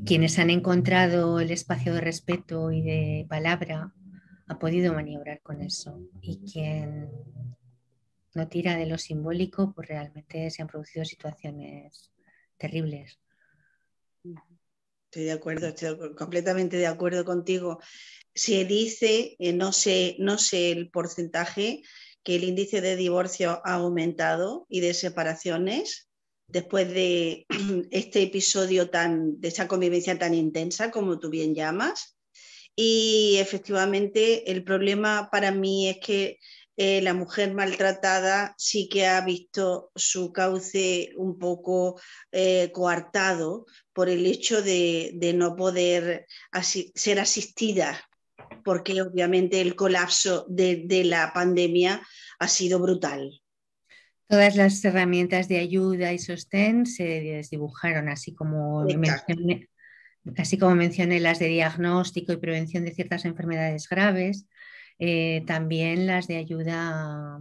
quienes han encontrado el espacio de respeto y de palabra ha podido maniobrar con eso, y quien no tira de lo simbólico, pues realmente se han producido situaciones terribles. Estoy de acuerdo, completamente de acuerdo contigo. Se dice, no sé el porcentaje, que el índice de divorcio ha aumentado y de separaciones después de este episodio de esa convivencia tan intensa, como tú bien llamas. Y efectivamente el problema para mí es que la mujer maltratada sí que ha visto su cauce un poco coartado por el hecho de no poder ser asistida, porque obviamente el colapso de la pandemia ha sido brutal. Todas las herramientas de ayuda y sostén se desdibujaron, así como mencioné las de diagnóstico y prevención de ciertas enfermedades graves, también las de ayuda.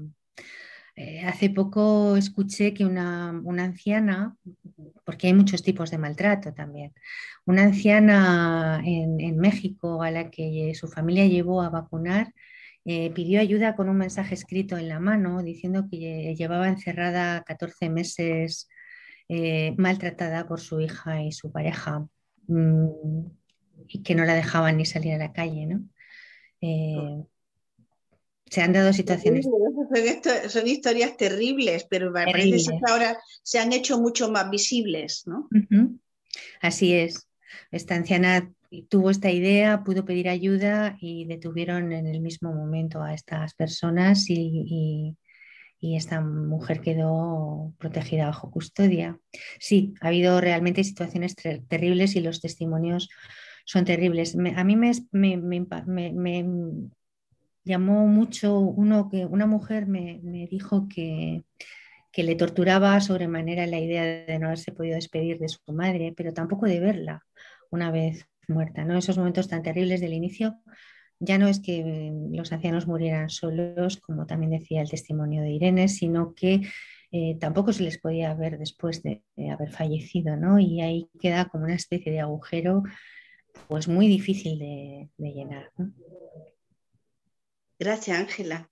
Hace poco escuché que una anciana, porque hay muchos tipos de maltrato también, una anciana en México a la que su familia llevó a vacunar, pidió ayuda con un mensaje escrito en la mano diciendo que llevaba encerrada 14 meses maltratada por su hija y su pareja, y que no la dejaban ni salir a la calle, ¿no? Se han dado situaciones son historias terribles, pero me parece que ahora se han hecho mucho más visibles, ¿no? Así es. Esta anciana tuvo esta idea, pudo pedir ayuda y detuvieron en el mismo momento a estas personas y esta mujer quedó protegida bajo custodia. Sí, ha habido realmente situaciones terribles y los testimonios son terribles. A mí me llamó mucho una mujer me dijo que le torturaba sobremanera la idea de no haberse podido despedir de su madre, pero tampoco de verla una vez muerta, ¿no? Esos momentos tan terribles del inicio, ya no es que los ancianos murieran solos, como también decía el testimonio de Irene, sino que tampoco se les podía ver después de haber fallecido, ¿no? Y ahí queda como una especie de agujero pues muy difícil de llenar, ¿no? Gracias, Ángela.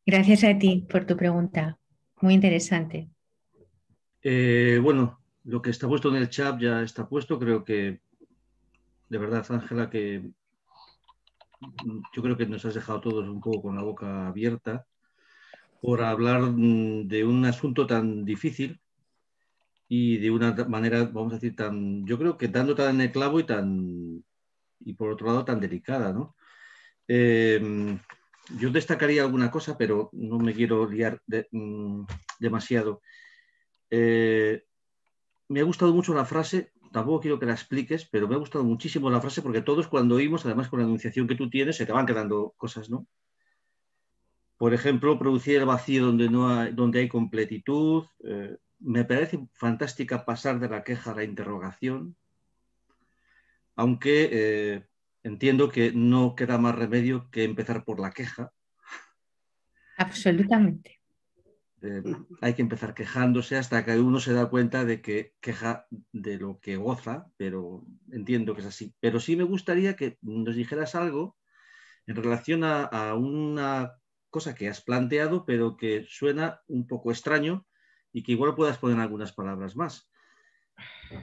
Gracias a ti por tu pregunta. Muy interesante. Bueno, lo que está puesto en el chat ya está puesto. Creo que, de verdad, Ángela, que yo creo que nos has dejado todos un poco con la boca abierta por hablar de un asunto tan difícil y de una manera, vamos a decir, yo creo que dando tan en el clavo y por otro lado tan delicada, ¿no? Yo destacaría alguna cosa, pero no me quiero liar demasiado. Me ha gustado mucho la frase, tampoco quiero que la expliques, pero me ha gustado muchísimo la frase porque todos cuando oímos, además con la enunciación que tú tienes, se te van quedando cosas, ¿no? Por ejemplo, producir el vacío donde hay completitud. Me parece fantástica pasar de la queja a la interrogación, aunque entiendo que no queda más remedio que empezar por la queja. Absolutamente. hay que empezar quejándose hasta que uno se da cuenta de que queja de lo que goza, pero entiendo que es así. Pero sí me gustaría que nos dijeras algo en relación a una cosa que has planteado, pero que suena un poco extraño y que igual puedas poner algunas palabras más,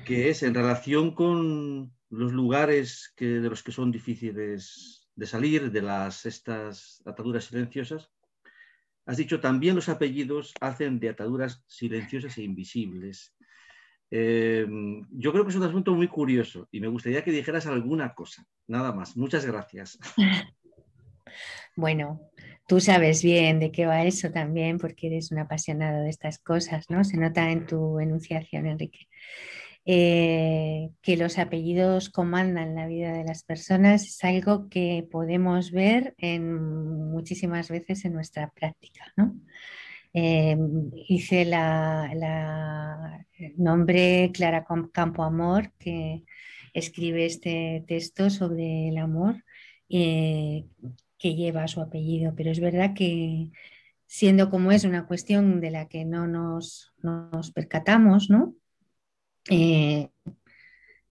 que es en relación con los lugares de los que son difíciles de salir, de estas ataduras silenciosas. Has dicho también los apellidos hacen de ataduras silenciosas e invisibles. Yo creo que es un asunto muy curioso y me gustaría que dijeras alguna cosa, nada más. Muchas gracias. Bueno, tú sabes bien de qué va eso también, porque eres un apasionado de estas cosas, ¿no? Se nota en tu enunciación, Enrique. Que los apellidos comandan la vida de las personas es algo que podemos ver muchísimas veces en nuestra práctica, ¿no? Hice nombre Clara Campoamor, que escribe este texto sobre el amor, que lleva su apellido, pero es verdad que siendo como es una cuestión de la que no nos percatamos, ¿no?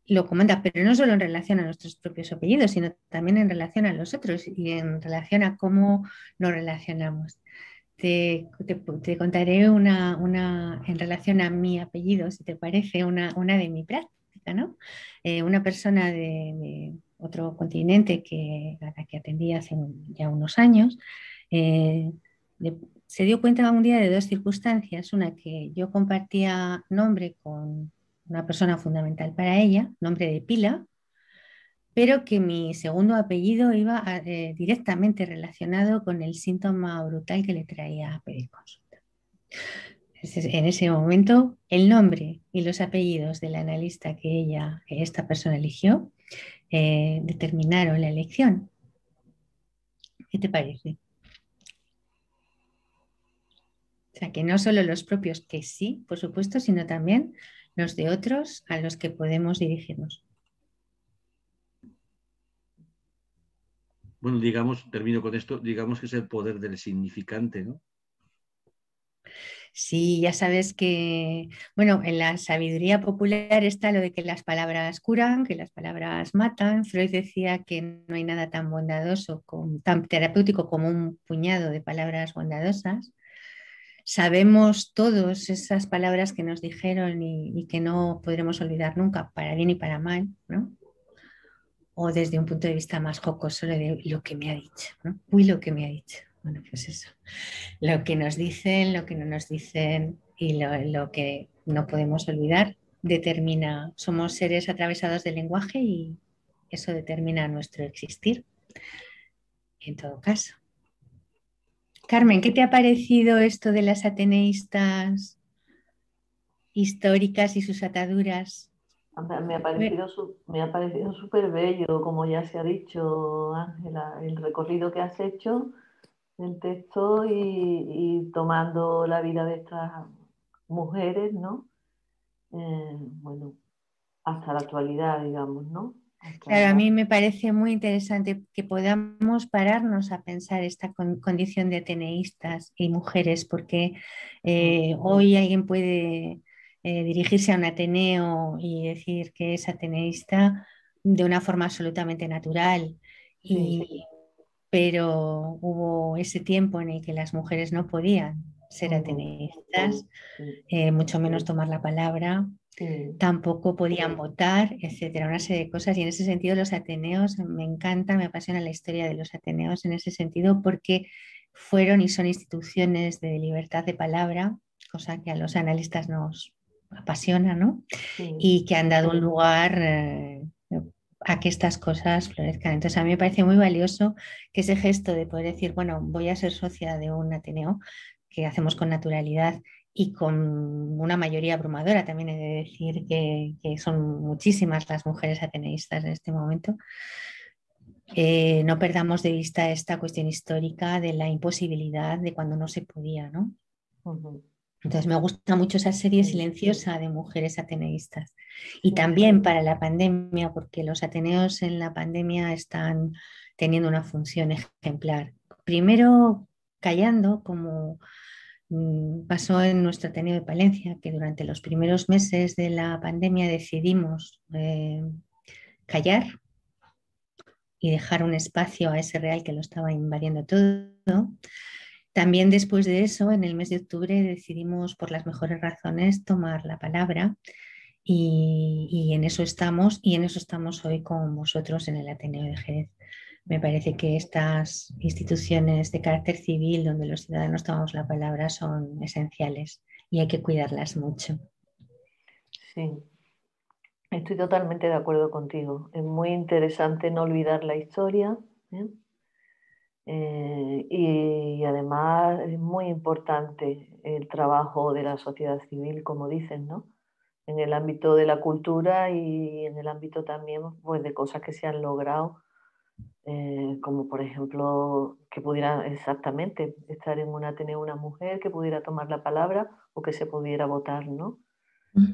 Lo comenta, pero no solo en relación a nuestros propios apellidos, sino también en relación a los otros y en relación a cómo nos relacionamos. Te contaré una en relación a mi apellido, si te parece, una de mi práctica, ¿no? Una persona de otro continente a la que atendí hace ya unos años, se dio cuenta un día de dos circunstancias. Una, que yo compartía nombre con una persona fundamental para ella, nombre de pila, pero que mi segundo apellido iba directamente relacionado con el síntoma brutal que le traía a pedir consulta. En ese momento, el nombre y los apellidos del analista que esta persona eligió, determinaron la elección. ¿Qué te parece? O sea, que no solo los propios, que sí, por supuesto, sino también los de otros a los que podemos dirigirnos. Bueno, digamos, termino con esto, digamos que es el poder del significante, ¿no? Sí, ya sabes que, bueno, en la sabiduría popular está lo de que las palabras curan, que las palabras matan. Freud decía que no hay nada tan bondadoso, tan terapéutico como un puñado de palabras bondadosas. Sabemos todos esas palabras que nos dijeron y que no podremos olvidar nunca, para bien y para mal, ¿no? O desde un punto de vista más jocoso de lo que me ha dicho, ¿no? Uy, lo que me ha dicho. Bueno, pues eso. Lo que nos dicen, lo que no nos dicen y lo que no podemos olvidar somos seres atravesados del lenguaje y eso determina nuestro existir, en todo caso. Carmen, ¿qué te ha parecido esto de las ateneístas históricas y sus ataduras? Me ha parecido súper bello, como ya se ha dicho, Ángela, el recorrido que has hecho del texto y tomando la vida de estas mujeres, ¿no? Bueno, hasta la actualidad, digamos, ¿no? Claro, a mí me parece muy interesante que podamos pararnos a pensar esta condición de ateneístas y mujeres, porque hoy alguien puede dirigirse a un ateneo y decir que es ateneísta de una forma absolutamente natural, Sí. pero hubo ese tiempo en el que las mujeres no podían ser ateneístas, mucho menos tomar la palabra. Sí. Tampoco podían votar, etcétera, una serie de cosas. Y en ese sentido los ateneos, me encanta, me apasiona la historia de los ateneos en ese sentido, porque fueron y son instituciones de libertad de palabra, cosa que a los analistas nos apasiona, ¿no? Sí. Y que han dado un lugar a que estas cosas florezcan. Entonces a mí me parece muy valioso que ese gesto de poder decir, bueno, voy a ser socia de un ateneo, que hacemos con naturalidad y con una mayoría abrumadora. También he de decir que son muchísimas las mujeres ateneístas en este momento. No perdamos de vista esta cuestión histórica de la imposibilidad de cuando no se podía, ¿no? Entonces me gusta mucho esa serie silenciosa de mujeres ateneístas. Y también para la pandemia, porque los ateneos en la pandemia están teniendo una función ejemplar. Primero callando, como pasó en nuestro Ateneo de Palencia, que durante los primeros meses de la pandemia decidimos callar y dejar un espacio a ese real que lo estaba invadiendo todo. También después de eso, en el mes de octubre, decidimos por las mejores razones tomar la palabra y en eso estamos, y en eso estamos hoy con vosotros en el Ateneo de Jerez. Me parece que estas instituciones de carácter civil donde los ciudadanos tomamos la palabra son esenciales y hay que cuidarlas mucho. Sí, estoy totalmente de acuerdo contigo. Es muy interesante no olvidar la historia, ¿eh? Y además es muy importante el trabajo de la sociedad civil, como dicen, ¿no? En el ámbito de la cultura y en el ámbito también pues, de cosas que se han logrado, como por ejemplo que pudiera exactamente estar en un Ateneo una mujer, que pudiera tomar la palabra o que se pudiera votar, ¿no?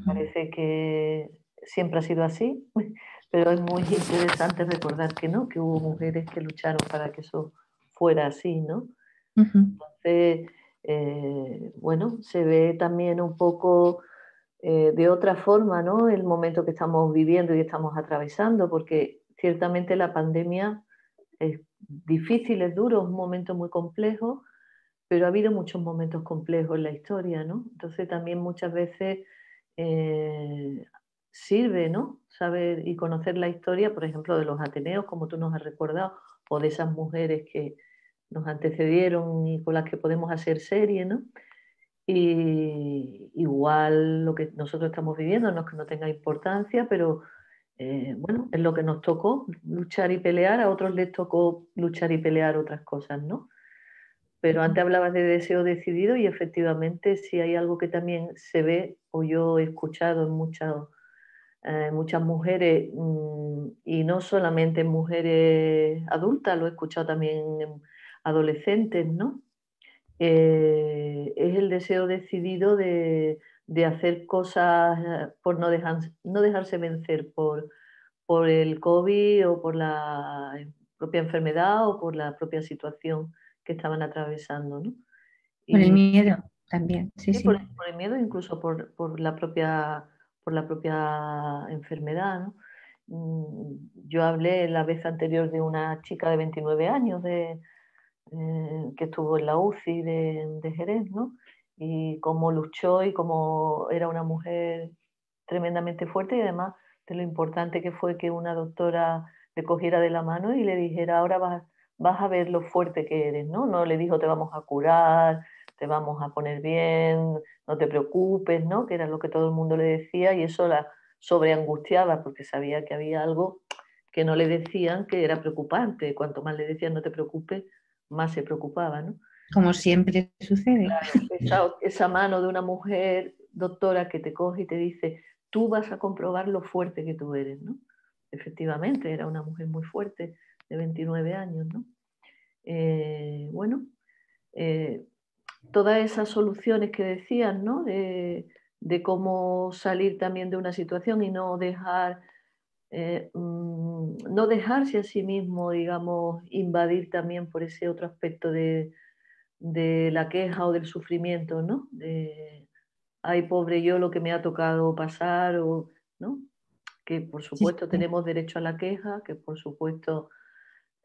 Parece que siempre ha sido así, pero es muy interesante recordar que no, que hubo mujeres que lucharon para que eso fuera así, ¿no? Entonces, bueno, se ve también un poco de otra forma, ¿no? El momento que estamos viviendo y estamos atravesando, porque ciertamente la pandemia es difícil, es duro, es un momento muy complejo, pero ha habido muchos momentos complejos en la historia, ¿no? Entonces también muchas veces sirve, ¿no? Saber y conocer la historia, por ejemplo, de los Ateneos, como tú nos has recordado, o de esas mujeres que nos antecedieron y con las que podemos hacer serie, ¿no? Y igual lo que nosotros estamos viviendo no es que no tenga importancia, pero bueno, es lo que nos tocó, luchar y pelear, a otros les tocó luchar y pelear otras cosas, ¿no? Pero antes hablabas de deseo decidido y efectivamente si hay algo que también se ve o yo he escuchado en muchas mujeres y no solamente en mujeres adultas, lo he escuchado también en adolescentes, ¿no? Es el deseo decidido de hacer cosas por no dejarse vencer por el COVID o por la propia enfermedad o por la propia situación que estaban atravesando, ¿no? Por el Y miedo también, sí, sí, sí. por el miedo, incluso por la propia enfermedad, ¿no? Yo hablé la vez anterior de una chica de 29 años que estuvo en la UCI de Jerez, ¿no? Y cómo luchó y cómo era una mujer tremendamente fuerte y además de lo importante que fue que una doctora le cogiera de la mano y le dijera, ahora vas a ver lo fuerte que eres, ¿no? No le dijo, te vamos a curar, te vamos a poner bien, no te preocupes, ¿no? Que era lo que todo el mundo le decía y eso la sobreangustiaba porque sabía que había algo que no le decían que era preocupante. Cuanto más le decían no te preocupes, más se preocupaba, ¿no? Como siempre sucede. Claro, esa mano de una mujer doctora que te coge y te dice, tú vas a comprobar lo fuerte que tú eres, ¿no? Efectivamente, era una mujer muy fuerte, de 29 años, ¿no? Bueno, todas esas soluciones que decían, ¿no? De cómo salir también de una situación y no no dejarse a sí mismo, digamos, invadir también por ese otro aspecto de la queja o del sufrimiento, ¿no? De, ay, pobre yo, lo que me ha tocado pasar, o, ¿no? Que por supuesto tenemos derecho a la queja, que por supuesto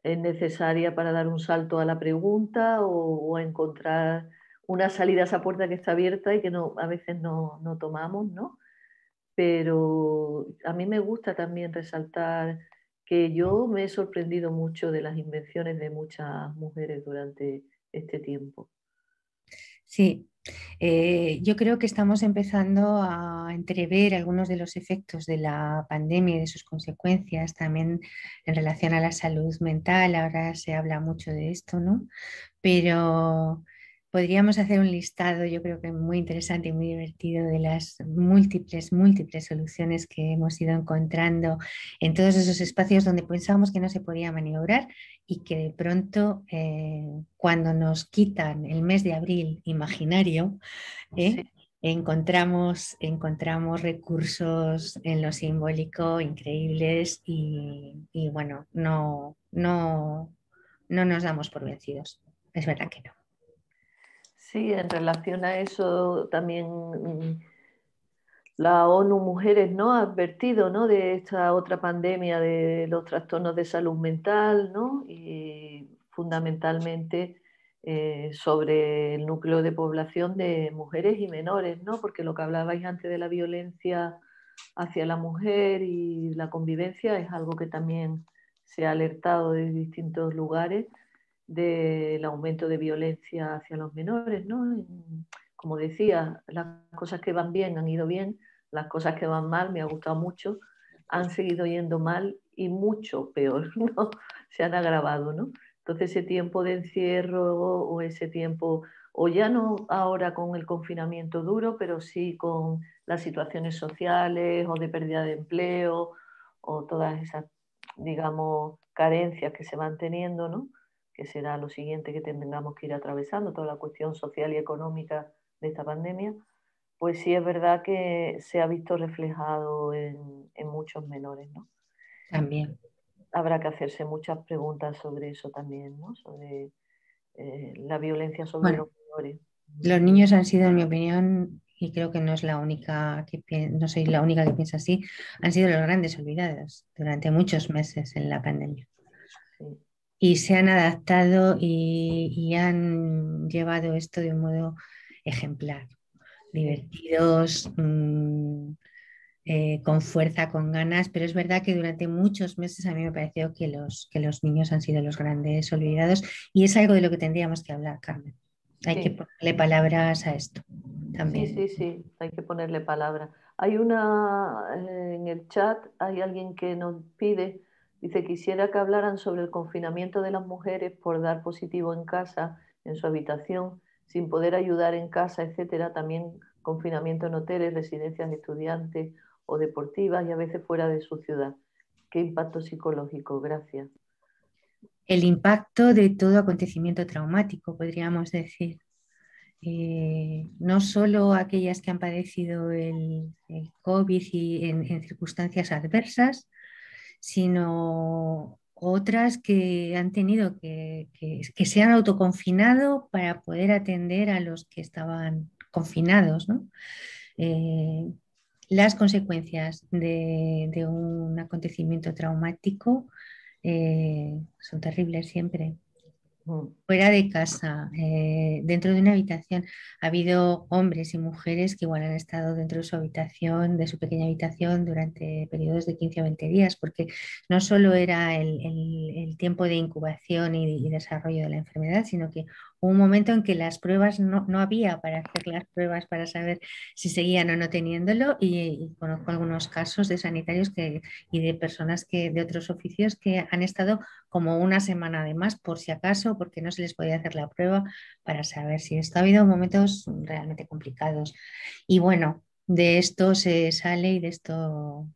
es necesaria para dar un salto a la pregunta o a encontrar una salida a esa puerta que está abierta y que no, a veces no tomamos, ¿no? Pero a mí me gusta también resaltar que yo me he sorprendido mucho de las invenciones de muchas mujeres durante este tiempo. Sí, yo creo que estamos empezando a entrever algunos de los efectos de la pandemia y de sus consecuencias también en relación a la salud mental. Ahora se habla mucho de esto, ¿no? Pero podríamos hacer un listado, yo creo que muy interesante y muy divertido, de las múltiples soluciones que hemos ido encontrando en todos esos espacios donde pensábamos que no se podía maniobrar y que de pronto, cuando nos quitan el mes de abril imaginario, Sí. encontramos recursos en lo simbólico increíbles y bueno, no nos damos por vencidos. Es verdad que no. Sí, en relación a eso también la ONU Mujeres, ¿no?, ha advertido, ¿no?, de esta otra pandemia de los trastornos de salud mental, ¿no?, y fundamentalmente sobre el núcleo de población de mujeres y menores, ¿no?, porque lo que hablabais antes de la violencia hacia la mujer y la convivencia es algo que también se ha alertado de distintos lugares del aumento de violencia hacia los menores, ¿no? Como decía, las cosas que van bien han ido bien, las cosas que van mal, me ha gustado mucho, han seguido yendo mal y mucho peor, ¿no? Se han agravado, ¿no? Entonces ese tiempo de encierro o ese tiempo, o ya no ahora con el confinamiento duro, pero sí con las situaciones sociales o de pérdida de empleo o todas esas, digamos, carencias que se van teniendo, ¿no?, que será lo siguiente que tengamos que ir atravesando, toda la cuestión social y económica de esta pandemia, pues sí es verdad que se ha visto reflejado en muchos menores, ¿no? También. Habrá que hacerse muchas preguntas sobre eso también, ¿no? Sobre la violencia sobre los menores. Los niños han sido, en mi opinión, y creo que no es la única no soy la única que piensa así, han sido los grandes olvidados durante muchos meses en la pandemia. Sí. Y se han adaptado y han llevado esto de un modo ejemplar, divertidos, con fuerza, con ganas, pero es verdad que durante muchos meses a mí me pareció que los niños han sido los grandes olvidados y es algo de lo que tendríamos que hablar, Carmen. Hay que ponerle palabras a esto también. Sí, hay que ponerle palabras. Hay una, en el chat hay alguien que nos pide, dice, quisiera que hablaran sobre el confinamiento de las mujeres por dar positivo en casa, en su habitación, sin poder ayudar en casa, etcétera. También confinamiento en hoteles, residencias de estudiantes o deportivas y a veces fuera de su ciudad. ¿Qué impacto psicológico? Gracias. El impacto de todo acontecimiento traumático, podríamos decir. No solo aquellas que han padecido el COVID y en circunstancias adversas, sino otras que han tenido que se han autoconfinado para poder atender a los que estaban confinados, ¿no? Las consecuencias de un acontecimiento traumático son terribles siempre. Fuera de casa, dentro de una habitación, ha habido hombres y mujeres que igual han estado dentro de su habitación, de su pequeña habitación, durante periodos de 15 o 20 días, porque no solo era el tiempo de incubación y desarrollo de la enfermedad, sino que hubo un momento en que las pruebas no había para hacer las pruebas para saber si seguían o no teniéndolo, y conozco algunos casos de sanitarios y de personas de otros oficios que han estado como una semana además, por si acaso, porque no se les podía hacer la prueba para saber si esto. Ha habido momentos realmente complicados. Y bueno, de esto se sale y de esto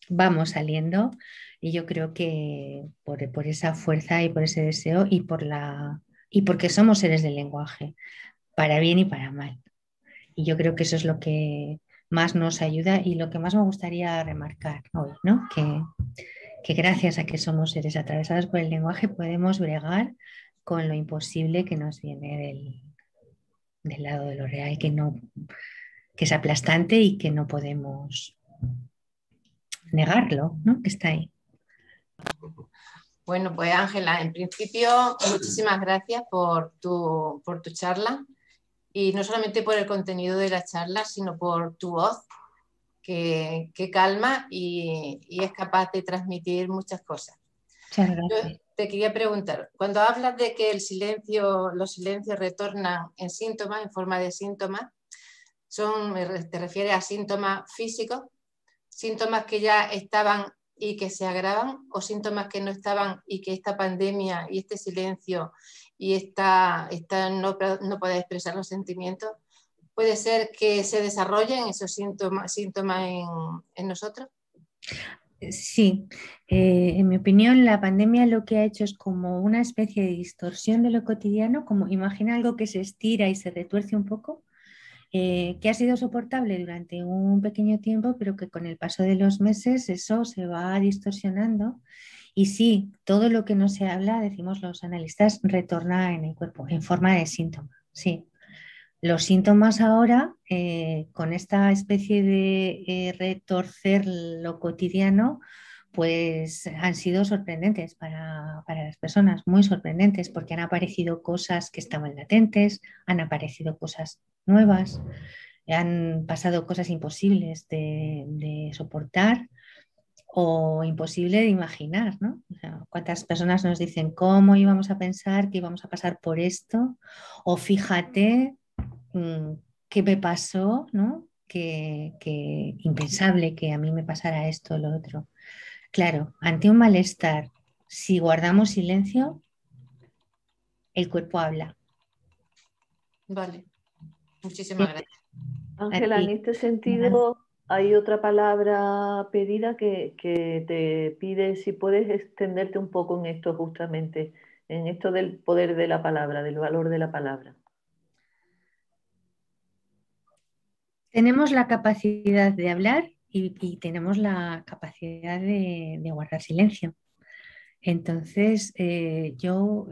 vamos saliendo. Y yo creo que por esa fuerza y por ese deseo y porque somos seres del lenguaje, para bien y para mal. Y yo creo que eso es lo que más nos ayuda y lo que más me gustaría remarcar hoy, ¿no? Que gracias a que somos seres atravesados por el lenguaje podemos bregar con lo imposible que nos viene del lado de lo real, que es aplastante y que no podemos negarlo, ¿no? Que está ahí. Bueno, pues Ángela, en principio, muchísimas gracias por tu charla, y no solamente por el contenido de la charla, sino por tu voz, que calma y es capaz de transmitir muchas cosas. Muchas gracias. Yo te quería preguntar, cuando hablas de que los silencios retornan en síntomas, en forma de síntomas, ¿te refieres a síntomas físicos, síntomas que ya estaban y que se agravan, o síntomas que no estaban y que esta pandemia y este silencio y no poder expresar los sentimientos, puede ser que se desarrollen esos síntomas en nosotros? Sí, en mi opinión la pandemia lo que ha hecho es como una especie de distorsión de lo cotidiano, como imagina algo que se estira y se retuerce un poco, que ha sido soportable durante un pequeño tiempo, pero que con el paso de los meses eso se va distorsionando. Y sí, todo lo que no se habla, decimos los analistas, retorna en el cuerpo en forma de síntoma, sí. Los síntomas ahora, con esta especie de retorcer lo cotidiano, pues han sido sorprendentes para las personas, muy sorprendentes, porque han aparecido cosas que estaban latentes, han aparecido cosas nuevas, han pasado cosas imposibles de soportar o imposible de imaginar, ¿no? O sea, ¿cuántas personas nos dicen cómo íbamos a pensar que íbamos a pasar por esto? O fíjate qué me pasó, ¿no? Que impensable que a mí me pasara esto o lo otro. Claro, ante un malestar, si guardamos silencio, el cuerpo habla. Vale, muchísimas gracias. Ángela, en este sentido hay otra palabra pedida que te pide si puedes extenderte un poco en esto justamente, en esto del poder de la palabra, del valor de la palabra. Tenemos la capacidad de hablar y tenemos la capacidad de guardar silencio. Entonces, yo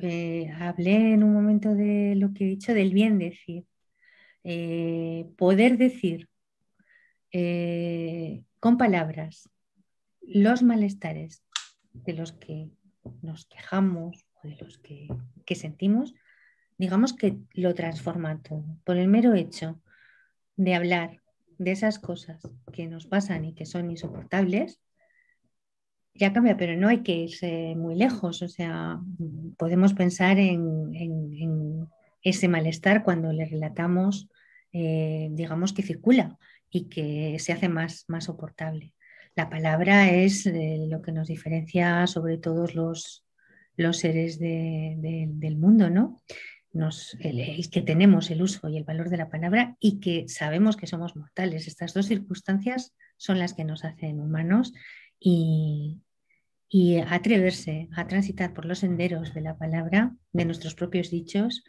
hablé en un momento de lo que he dicho del bien decir. Poder decir con palabras los malestares de los que nos quejamos o de los que sentimos, digamos que lo transforma todo. Por el mero hecho de hablar de esas cosas que nos pasan y que son insoportables, ya cambia, pero no hay que irse muy lejos. O sea, podemos pensar en ese malestar cuando le relatamos, digamos, que circula y que se hace más soportable. La palabra es lo que nos diferencia sobre todos los seres del mundo, ¿no? El que tenemos el uso y el valor de la palabra y que sabemos que somos mortales. Estas dos circunstancias son las que nos hacen humanos y, y atreverse a transitar por los senderos de la palabra, de nuestros propios dichos,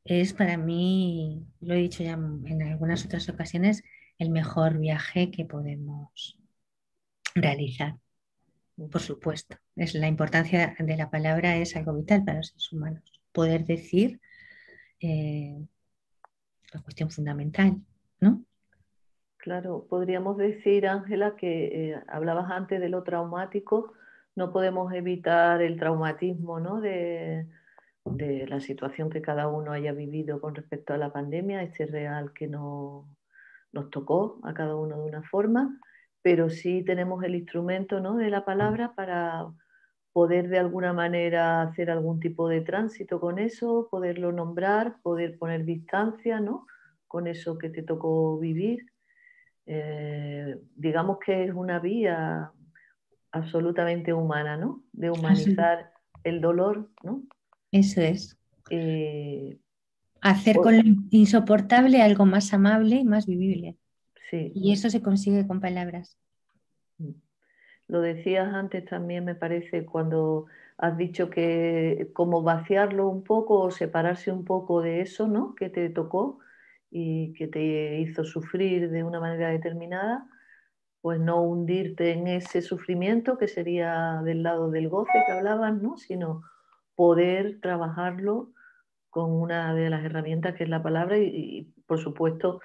es para mí, lo he dicho ya en algunas otras ocasiones, el mejor viaje que podemos realizar. Por supuesto, es la importancia de la palabra es algo vital para los seres humanos. Poder decir la cuestión fundamental, ¿no? Claro, podríamos decir, Ángela, que hablabas antes de lo traumático, no podemos evitar el traumatismo, ¿no? de la situación que cada uno haya vivido con respecto a la pandemia, este real que nos tocó a cada uno de una forma, pero sí tenemos el instrumento, ¿no? de la palabra para poder de alguna manera hacer algún tipo de tránsito con eso, poderlo nombrar, poder poner distancia, ¿no? con eso que te tocó vivir. Digamos que es una vía absolutamente humana, ¿no? De humanizar el dolor, ¿no? Eso es. Eh, Hacer con lo insoportable algo más amable y más vivible. Sí. Y eso se consigue con palabras. Lo decías antes también, me parece, cuando has dicho que como vaciarlo un poco o separarse un poco de eso, ¿no? Que te tocó y que te hizo sufrir de una manera determinada, pues no hundirte en ese sufrimiento que sería del lado del goce que hablabas, ¿no? Sino poder trabajarlo con una de las herramientas que es la palabra y por supuesto,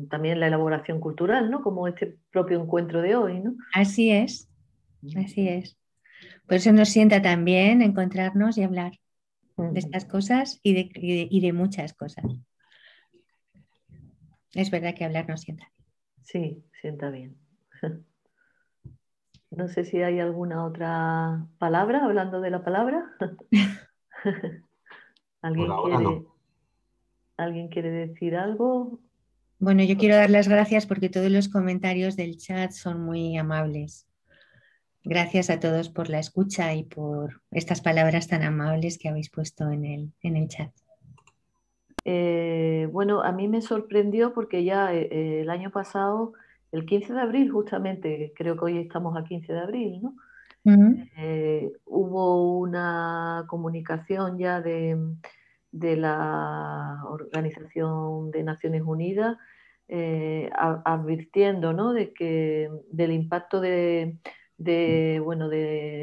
también la elaboración cultural, ¿no? Como este propio encuentro de hoy, ¿no? Así es, así es. Por eso nos sienta también encontrarnos y hablar de estas cosas y de muchas cosas. Es verdad que hablar nos sienta. Sí, sienta bien. No sé si hay alguna otra palabra, hablando de la palabra. ¿Alguien quiere decir algo? Bueno, yo quiero dar las gracias porque todos los comentarios del chat son muy amables. Gracias a todos por la escucha y por estas palabras tan amables que habéis puesto en el chat. Bueno, a mí me sorprendió porque ya el año pasado, el 15 de abril justamente, creo que hoy estamos a 15 de abril, ¿no? Hubo una comunicación ya de la Organización de Naciones Unidas advirtiendo, ¿no? del impacto de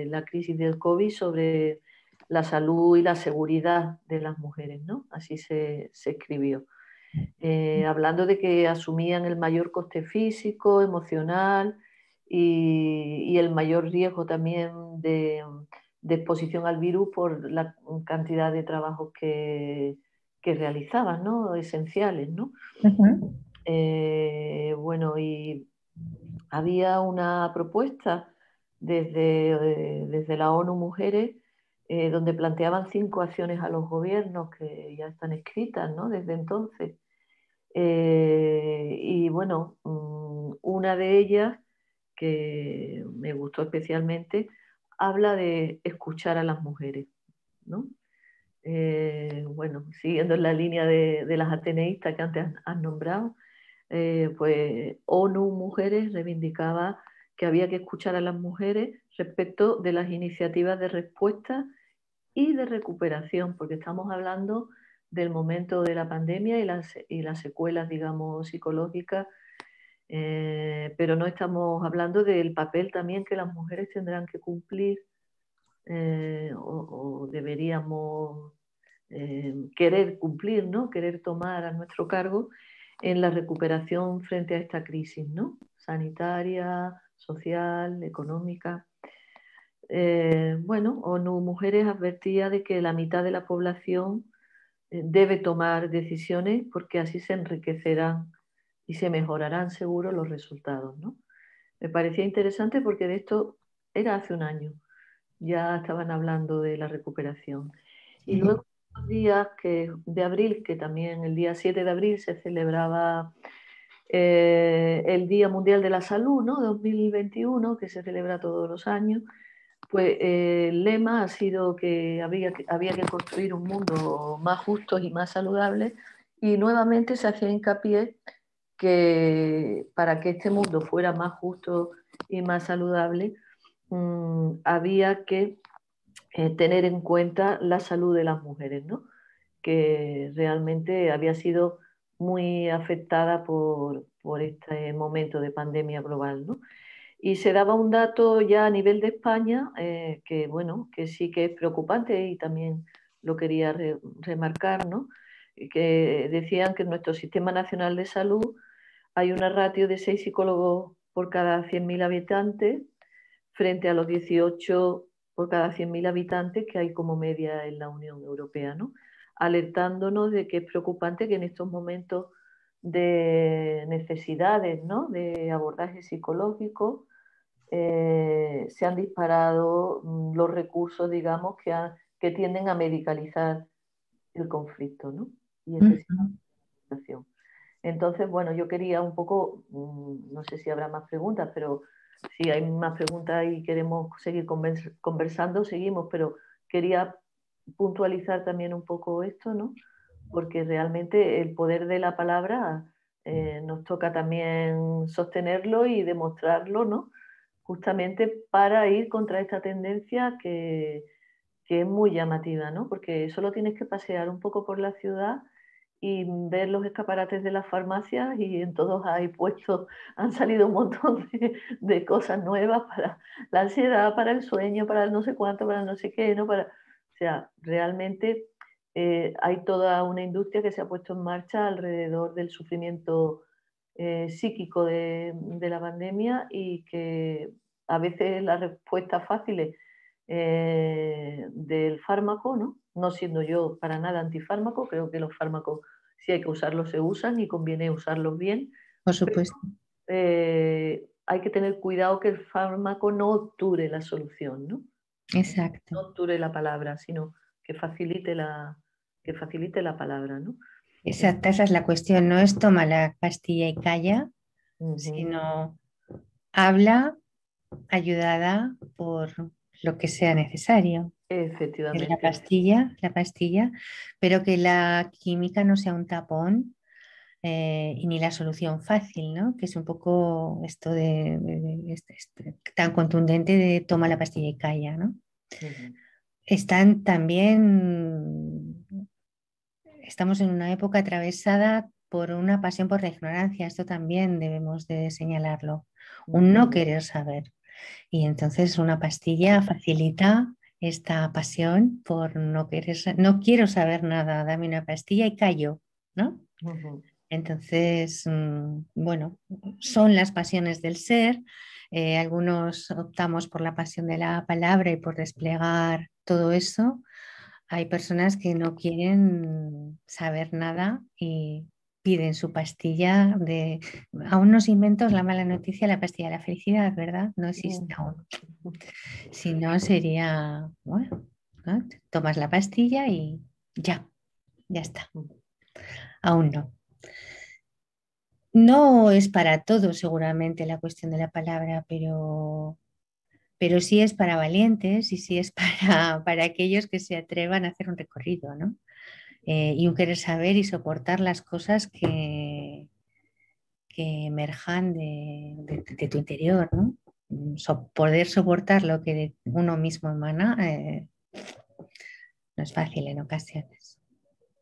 la crisis del COVID sobre la salud y la seguridad de las mujeres, ¿no? Así se escribió. hablando de que asumían el mayor coste físico, emocional y el mayor riesgo también de exposición al virus por la cantidad de trabajos que realizaban, ¿no? Esenciales, ¿no? Bueno, y había una propuesta desde la ONU Mujeres donde planteaban 5 acciones a los gobiernos que ya están escritas, ¿no? Desde entonces. Y bueno, una de ellas que me gustó especialmente habla de escuchar a las mujeres, ¿no? Bueno, siguiendo en la línea de las ateneístas que antes has nombrado, pues ONU Mujeres reivindicaba que había que escuchar a las mujeres respecto de las iniciativas de respuesta y de recuperación, porque estamos hablando del momento de la pandemia y las secuelas, digamos, psicológicas, pero no estamos hablando del papel también que las mujeres tendrán que cumplir o deberíamos querer cumplir, ¿no? Querer tomar a nuestro cargo en la recuperación frente a esta crisis, ¿no? Sanitaria, social, económica. Bueno, ONU Mujeres advertía de que la mitad de la población debe tomar decisiones porque así se enriquecerán y se mejorarán seguro los resultados, ¿no? Me parecía interesante porque de esto era hace un año, ya estaban hablando de la recuperación. Y luego los días de abril, que también el día 7 de abril se celebraba el Día Mundial de la Salud, ¿no? 2021, que se celebra todos los años, pues el lema ha sido que había que construir un mundo más justo y más saludable, y nuevamente se hacía hincapié que para que este mundo fuera más justo y más saludable, había que tener en cuenta la salud de las mujeres, ¿no? Que realmente había sido muy afectada por este momento de pandemia global, ¿no? Y se daba un dato ya a nivel de España que, bueno, que sí que es preocupante y también lo quería remarcar, ¿no? Que decían que en nuestro Sistema Nacional de Salud hay una ratio de 6 psicólogos por cada 100.000 habitantes frente a los 18 por cada 100.000 habitantes que hay como media en la Unión Europea, ¿no? Alertándonos de que es preocupante que en estos momentos de necesidades, ¿no? De abordaje psicológico, se han disparado los recursos, digamos, que tienden a medicalizar el conflicto, ¿no? Y excesiva medicación. Entonces, bueno, yo quería un poco, no sé si habrá más preguntas, pero si hay más preguntas y queremos seguir conversando, seguimos, pero quería puntualizar también un poco esto, ¿no? Porque realmente el poder de la palabra nos toca también sostenerlo y demostrarlo, ¿no? Justamente para ir contra esta tendencia que es muy llamativa, ¿no? Porque solo tienes que pasear un poco por la ciudad y ver los escaparates de las farmacias y en todos hay puestos, han salido un montón de cosas nuevas para la ansiedad, para el sueño, para el no sé cuánto, para el no sé qué, ¿no? O sea, realmente hay toda una industria que se ha puesto en marcha alrededor del sufrimiento psíquico de la pandemia y que a veces las respuestas fáciles del fármaco, ¿no? No siendo yo para nada antifármaco, creo que los fármacos, si hay que usarlos, se usan y conviene usarlos bien. Por supuesto. Pero, hay que tener cuidado que el fármaco no obture la solución, ¿no? Exacto. No obture la palabra, sino que facilite la palabra, ¿no? Exacto, esa es la cuestión. No es toma la pastilla y calla, sino habla ayudada por lo que sea necesario. Efectivamente. La pastilla, pero que la química no sea un tapón y ni la solución fácil, ¿no? Que es un poco esto tan contundente de toma la pastilla y calla, ¿no? Están también, estamos en una época atravesada por una pasión por la ignorancia, esto también debemos de señalarlo, un no querer saber. Y entonces una pastilla facilita esta pasión por no quiero saber nada, dame una pastilla y callo, ¿no? Entonces, bueno, son las pasiones del ser. Algunos optamos por la pasión de la palabra y por desplegar todo eso. Hay personas que no quieren saber nada y piden su pastilla de... Aún no se inventó, es la mala noticia, la pastilla de la felicidad, ¿verdad? No existe aún. Si no, sería, bueno, ¿no? Tomas la pastilla y ya está. Aún no. No es para todos seguramente la cuestión de la palabra, pero sí es para valientes y sí es para aquellos que se atrevan a hacer un recorrido, ¿no? Y un querer saber y soportar las cosas que emerjan de tu interior, ¿no? Poder soportar lo que de uno mismo emana no es fácil en ocasiones.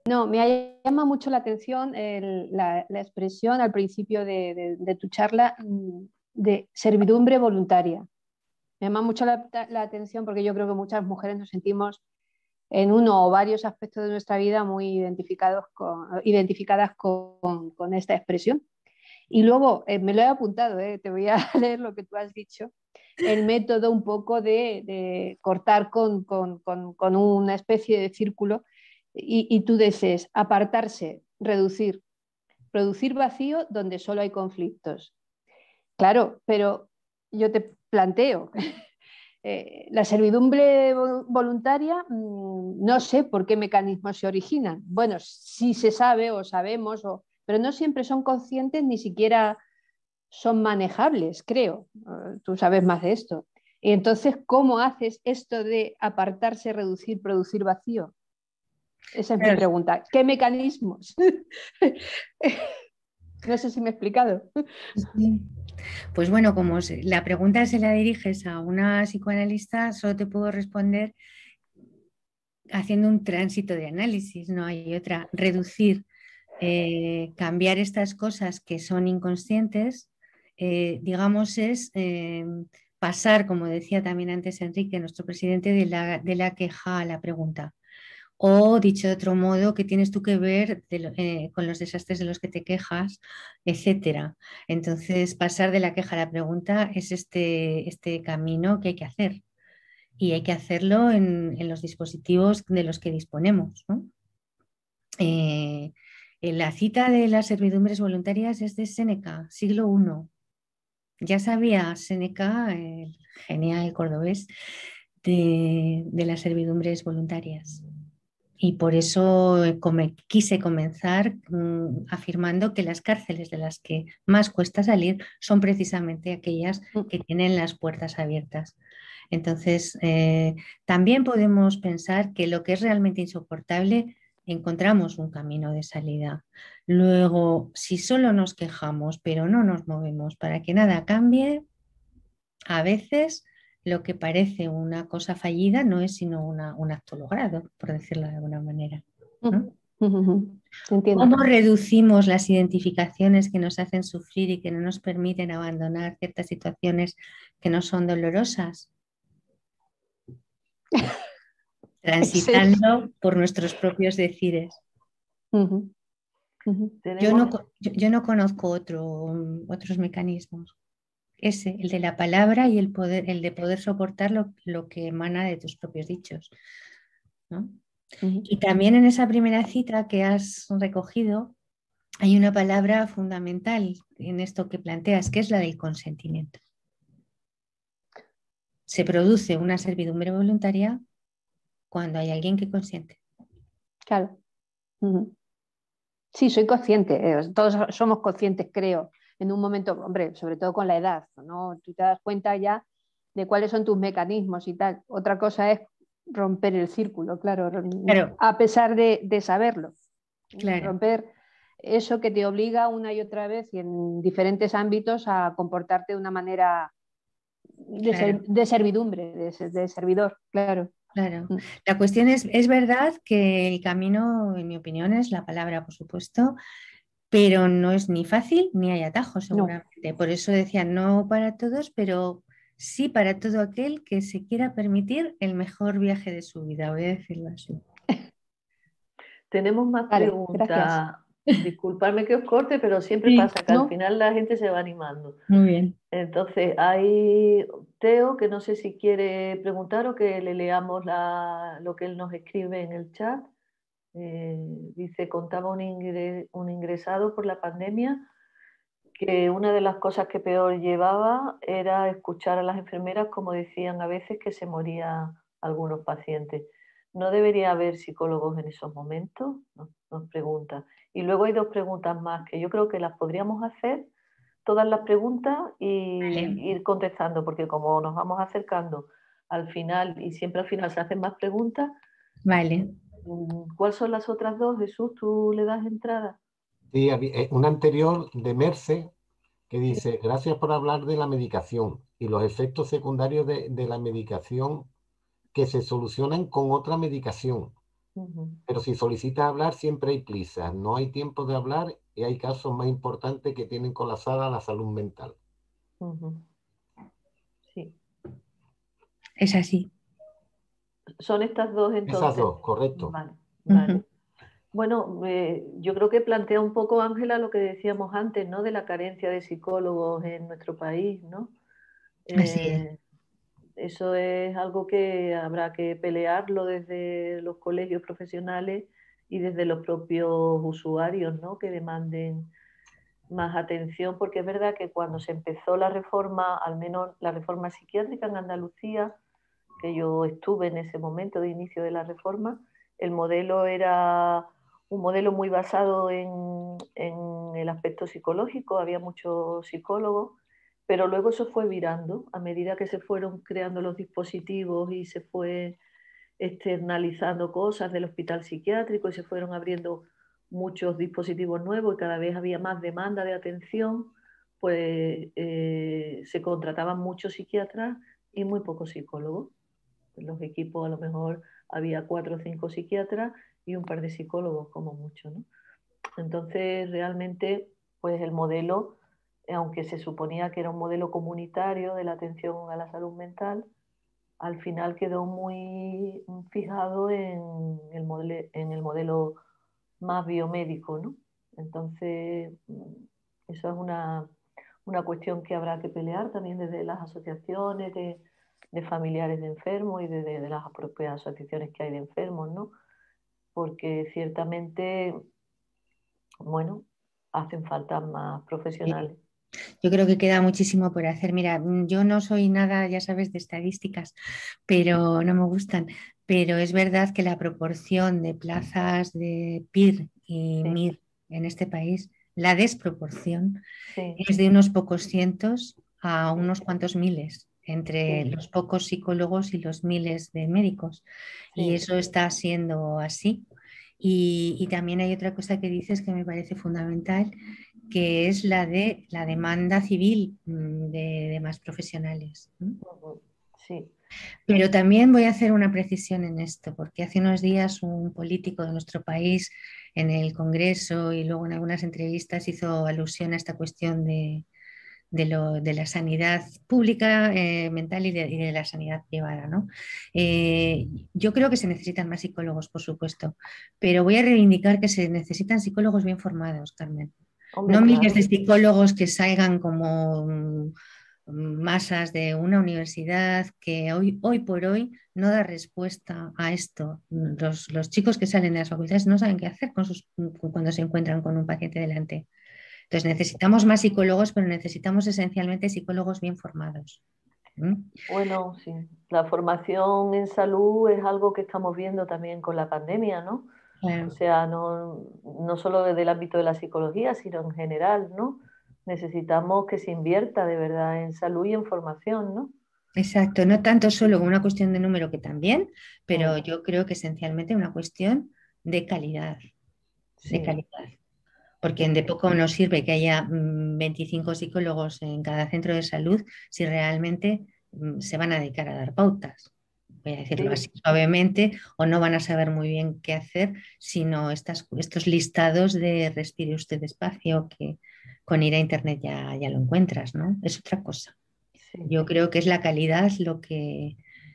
No, me llama mucho la atención la expresión al principio de tu charla de servidumbre voluntaria. Me llama mucho la atención porque yo creo que muchas mujeres nos sentimos en uno o varios aspectos de nuestra vida muy identificadas con esta expresión. Y luego, me lo he apuntado, te voy a leer lo que tú has dicho, el método un poco de cortar con una especie de círculo y tú dices apartarse, reducir, producir vacío donde solo hay conflictos. Claro, pero yo te planteo, la servidumbre voluntaria, no sé por qué mecanismos se originan. Bueno, sí se sabe o sabemos, pero no siempre son conscientes, ni siquiera son manejables, creo. Tú sabes más de esto. Y entonces, ¿cómo haces esto de apartarse, reducir, producir vacío? Esa es mi pregunta. ¿Qué mecanismos? No sé si me he explicado. Sí. Pues bueno, como la pregunta se la diriges a una psicoanalista, solo te puedo responder haciendo un tránsito de análisis, no hay otra. Reducir, cambiar estas cosas que son inconscientes, digamos, es pasar, como decía también antes Enrique, nuestro presidente, de la queja a la pregunta. O, dicho de otro modo, ¿qué tienes tú que ver con los desastres de los que te quejas, etcétera? Entonces, pasar de la queja a la pregunta es este camino que hay que hacer. Y hay que hacerlo en los dispositivos de los que disponemos, ¿no? La cita de las servidumbres voluntarias es de Séneca, siglo I. Ya sabía Séneca, el genial cordobés, de las servidumbres voluntarias. Y por eso quise comenzar afirmando que las cárceles de las que más cuesta salir son precisamente aquellas que tienen las puertas abiertas. Entonces, también podemos pensar que lo que es realmente insoportable, encontramos un camino de salida. Luego, si solo nos quejamos pero no nos movemos para que nada cambie, a veces lo que parece una cosa fallida no es sino un acto logrado, por decirlo de alguna manera, ¿no? ¿Cómo reducimos las identificaciones que nos hacen sufrir y que no nos permiten abandonar ciertas situaciones que no son dolorosas? Transitando por nuestros propios decires. Yo no conozco otros mecanismos. Ese, el de la palabra y el de poder soportar lo que emana de tus propios dichos, ¿no? Y también en esa primera cita que has recogido hay una palabra fundamental en esto que planteas, que es la del consentimiento. Se produce una servidumbre voluntaria cuando hay alguien que consiente. Claro. Sí, soy consciente, todos somos conscientes, creo, en un momento, hombre, sobre todo con la edad, ¿no? Tú te das cuenta ya de cuáles son tus mecanismos y tal. Otra cosa es romper el círculo, claro. A pesar de saberlo. Claro. Romper eso que te obliga una y otra vez y en diferentes ámbitos a comportarte de una manera de servidumbre, de servidor, claro. Claro. La cuestión es verdad que el camino, en mi opinión, es la palabra, por supuesto, pero no es ni fácil ni hay atajos, seguramente. No. Por eso decía, no para todos, pero sí para todo aquel que se quiera permitir el mejor viaje de su vida, voy a decirlo así. Tenemos más preguntas disculparme que os corte, pero siempre Sí, pasa que ¿no? al final la gente se va animando. Muy bien. Entonces, hay Teo, que no sé si quiere preguntar o que le leamos lo que él nos escribe en el chat. Dice, contaba un ingresado por la pandemia que una de las cosas que peor llevaba era escuchar a las enfermeras como decían a veces que se morían algunos pacientes. ¿No debería haber psicólogos en esos momentos? Nos pregunta. Y luego hay dos preguntas más que yo creo que las podríamos hacer, todas las preguntas, y Vale. ir contestando, porque como nos vamos acercando al final y siempre al final se hacen más preguntas. Vale. ¿Cuáles son las otras dos, Jesús? ¿Tú le das entrada? Sí, una anterior de Merce que Sí. dice, gracias por hablar de la medicación y los efectos secundarios de la medicación que se solucionan con otra medicación. Ujú. Pero si solicitas hablar, siempre hay prisa, no hay tiempo de hablar y hay casos más importantes que tienen colapsada la salud mental. Ujú. Sí. Es así. Son estas dos Esas entonces. dos, correcto. Vale, vale. Ujú. Bueno, yo creo que plantea un poco, Ángela, lo que decíamos antes, ¿no? De la carencia de psicólogos en nuestro país, ¿no? Así es. Eso es algo que habrá que pelearlo desde los colegios profesionales y desde los propios usuarios, ¿no? Que demanden más atención, porque es verdad que cuando se empezó la reforma, al menos la reforma psiquiátrica en Andalucía, que yo estuve en ese momento de inicio de la reforma, el modelo era un modelo muy basado en el aspecto psicológico, había muchos psicólogos, pero luego eso fue virando a medida que se fueron creando los dispositivos y se fue externalizando cosas del hospital psiquiátrico y se fueron abriendo muchos dispositivos nuevos y cada vez había más demanda de atención, pues se contrataban muchos psiquiatras y muy pocos psicólogos. En los equipos a lo mejor había 4 o 5 psiquiatras y un par de psicólogos como mucho, ¿no? Entonces realmente pues el modelo, aunque se suponía que era un modelo comunitario de la atención a la salud mental, al final quedó muy fijado en el modelo más biomédico, ¿no? Entonces, eso es una cuestión que habrá que pelear también desde las asociaciones de familiares de enfermos y desde las propias asociaciones que hay de enfermos, ¿no? Porque ciertamente, bueno, hacen falta más Sí. profesionales. Yo creo que queda muchísimo por hacer. Mira, yo no soy nada, ya sabes, de estadísticas, pero no me gustan. Pero es verdad que la proporción de plazas de PIR y Sí, MIR en este país, la desproporción sí, es de unos pocos cientos a sí, unos cuantos miles entre sí, los pocos psicólogos y los miles de médicos. Y sí, eso está siendo así. Y también hay otra cosa que dices que me parece fundamental, que es la de la demanda civil de más profesionales, ¿no? ujú, sí, Pero también voy a hacer una precisión en esto, porque hace unos días un político de nuestro país en el Congreso y luego en algunas entrevistas hizo alusión a esta cuestión de la sanidad pública mental y de la sanidad privada, ¿no? Yo creo que se necesitan más psicólogos, por supuesto, pero voy a reivindicar que se necesitan psicólogos bien formados, Carmen. hombre, No miles de claro, psicólogos que salgan como masas de una universidad que hoy por hoy no da respuesta a esto. Los chicos que salen de las facultades no saben qué hacer cuando se encuentran con un paciente delante. Entonces necesitamos más psicólogos, pero necesitamos esencialmente psicólogos bien formados. ¿Mm? bueno, sí, la formación en salud es algo que estamos viendo también con la pandemia, ¿no? O Claro. sea, no solo desde el ámbito de la psicología, sino en general, ¿no? Necesitamos que se invierta de verdad en salud y en formación, ¿no? Exacto, no tanto solo como una cuestión de número que también, pero Mm, yo creo que esencialmente una cuestión de calidad, de sí, calidad. Porque sí, de poco nos sirve que haya 25 psicólogos en cada centro de salud si realmente se van a dedicar a dar pautas. Voy a decirlo sí, así suavemente, o no van a saber muy bien qué hacer, sino estos listados de respire usted despacio, que con ir a internet ya lo encuentras, ¿no? Es otra cosa. sí, Yo creo que es la calidad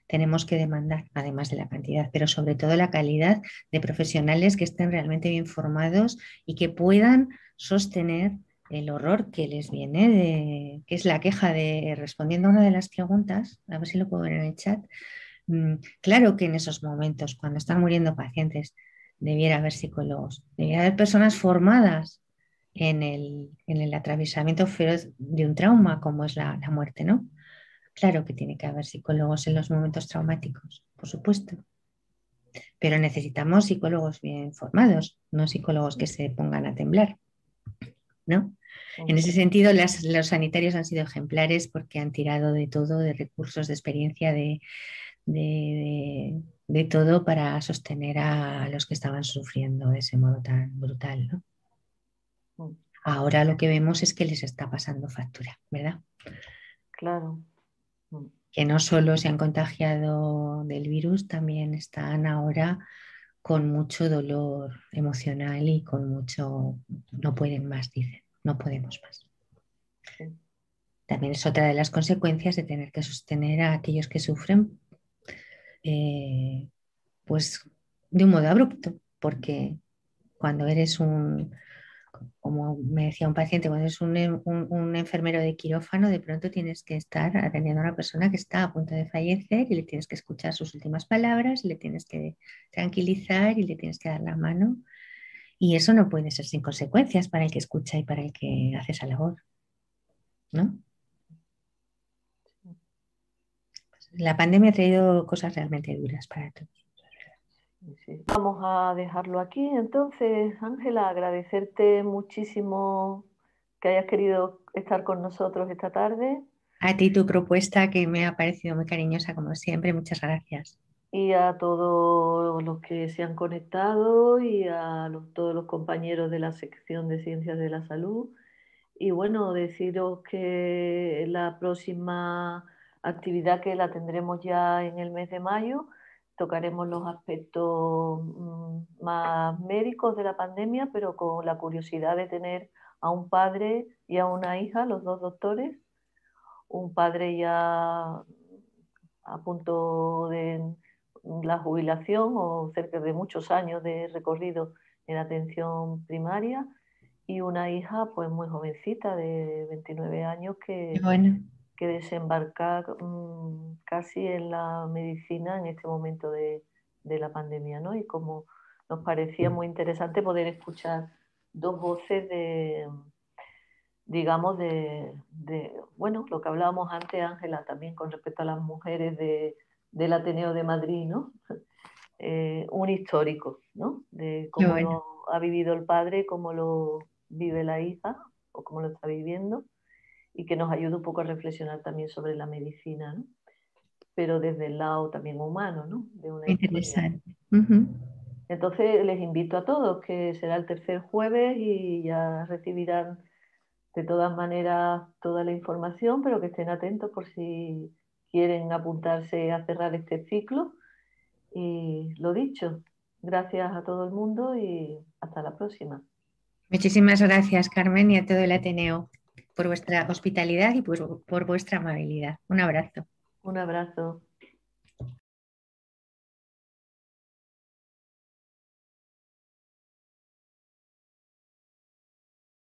tenemos que demandar, además de la cantidad, pero sobre todo la calidad de profesionales que estén realmente bien formados y que puedan sostener el horror que les viene, que es la queja de, respondiendo a una de las preguntas, a ver si lo puedo ver en el chat. Claro que en esos momentos, cuando están muriendo pacientes, debiera haber psicólogos, debiera haber personas formadas en el atravesamiento feroz de un trauma como es la muerte, ¿no? Claro que tiene que haber psicólogos en los momentos traumáticos, por supuesto, pero necesitamos psicólogos bien formados, no psicólogos que se pongan a temblar, ¿no? En ese sentido, los sanitarios han sido ejemplares porque han tirado de todo, de recursos, de experiencia, de todo para sostener a los que estaban sufriendo de ese modo tan brutal, ¿no? Ahora lo que vemos es que les está pasando factura, ¿verdad? Claro. Que no solo se han contagiado del virus, también están ahora con mucho dolor emocional y con mucho, no pueden más, dicen, no podemos más. También es otra de las consecuencias de tener que sostener a aquellos que sufren, pues de un modo abrupto, porque cuando eres como me decía un paciente, cuando eres un enfermero de quirófano, de pronto tienes que estar atendiendo a una persona que está a punto de fallecer y le tienes que escuchar sus últimas palabras, le tienes que tranquilizar y le tienes que dar la mano. Y eso no puede ser sin consecuencias para el que escucha y para el que hace esa labor, ¿no? La pandemia ha traído cosas realmente duras para todos. Sí. Vamos a dejarlo aquí. Entonces, Ángela, agradecerte muchísimo que hayas querido estar con nosotros esta tarde. A ti tu propuesta, que me ha parecido muy cariñosa como siempre, muchas gracias. Y a todos los que se han conectado y a todos los compañeros de la sección de Ciencias de la Salud. Y bueno, deciros que la próxima actividad, que la tendremos ya en el mes de mayo, tocaremos los aspectos más médicos de la pandemia, pero con la curiosidad de tener a un padre y a una hija, los dos doctores, un padre ya a punto de la jubilación o cerca de muchos años de recorrido en atención primaria, y una hija pues muy jovencita de 29 años que desembarca casi en la medicina en este momento de la pandemia, ¿no? Y como nos parecía muy interesante poder escuchar dos voces digamos, bueno, lo que hablábamos antes, Ángela, también con respecto a las mujeres del Ateneo de Madrid, ¿no? Un histórico, ¿no? De cómo lo ha vivido el padre, cómo lo vive la hija o cómo lo está viviendo, y que nos ayuda un poco a reflexionar también sobre la medicina, ¿no? Pero desde el lado también humano, ¿no? De una interesante. Entonces les invito a todos, que será el tercer jueves y ya recibirán de todas maneras toda la información, pero que estén atentos por si quieren apuntarse a cerrar este ciclo. Y lo dicho, gracias a todo el mundo y hasta la próxima. Muchísimas gracias, Carmen, y a todo el Ateneo por vuestra hospitalidad y por vuestra amabilidad. Un abrazo. Un abrazo.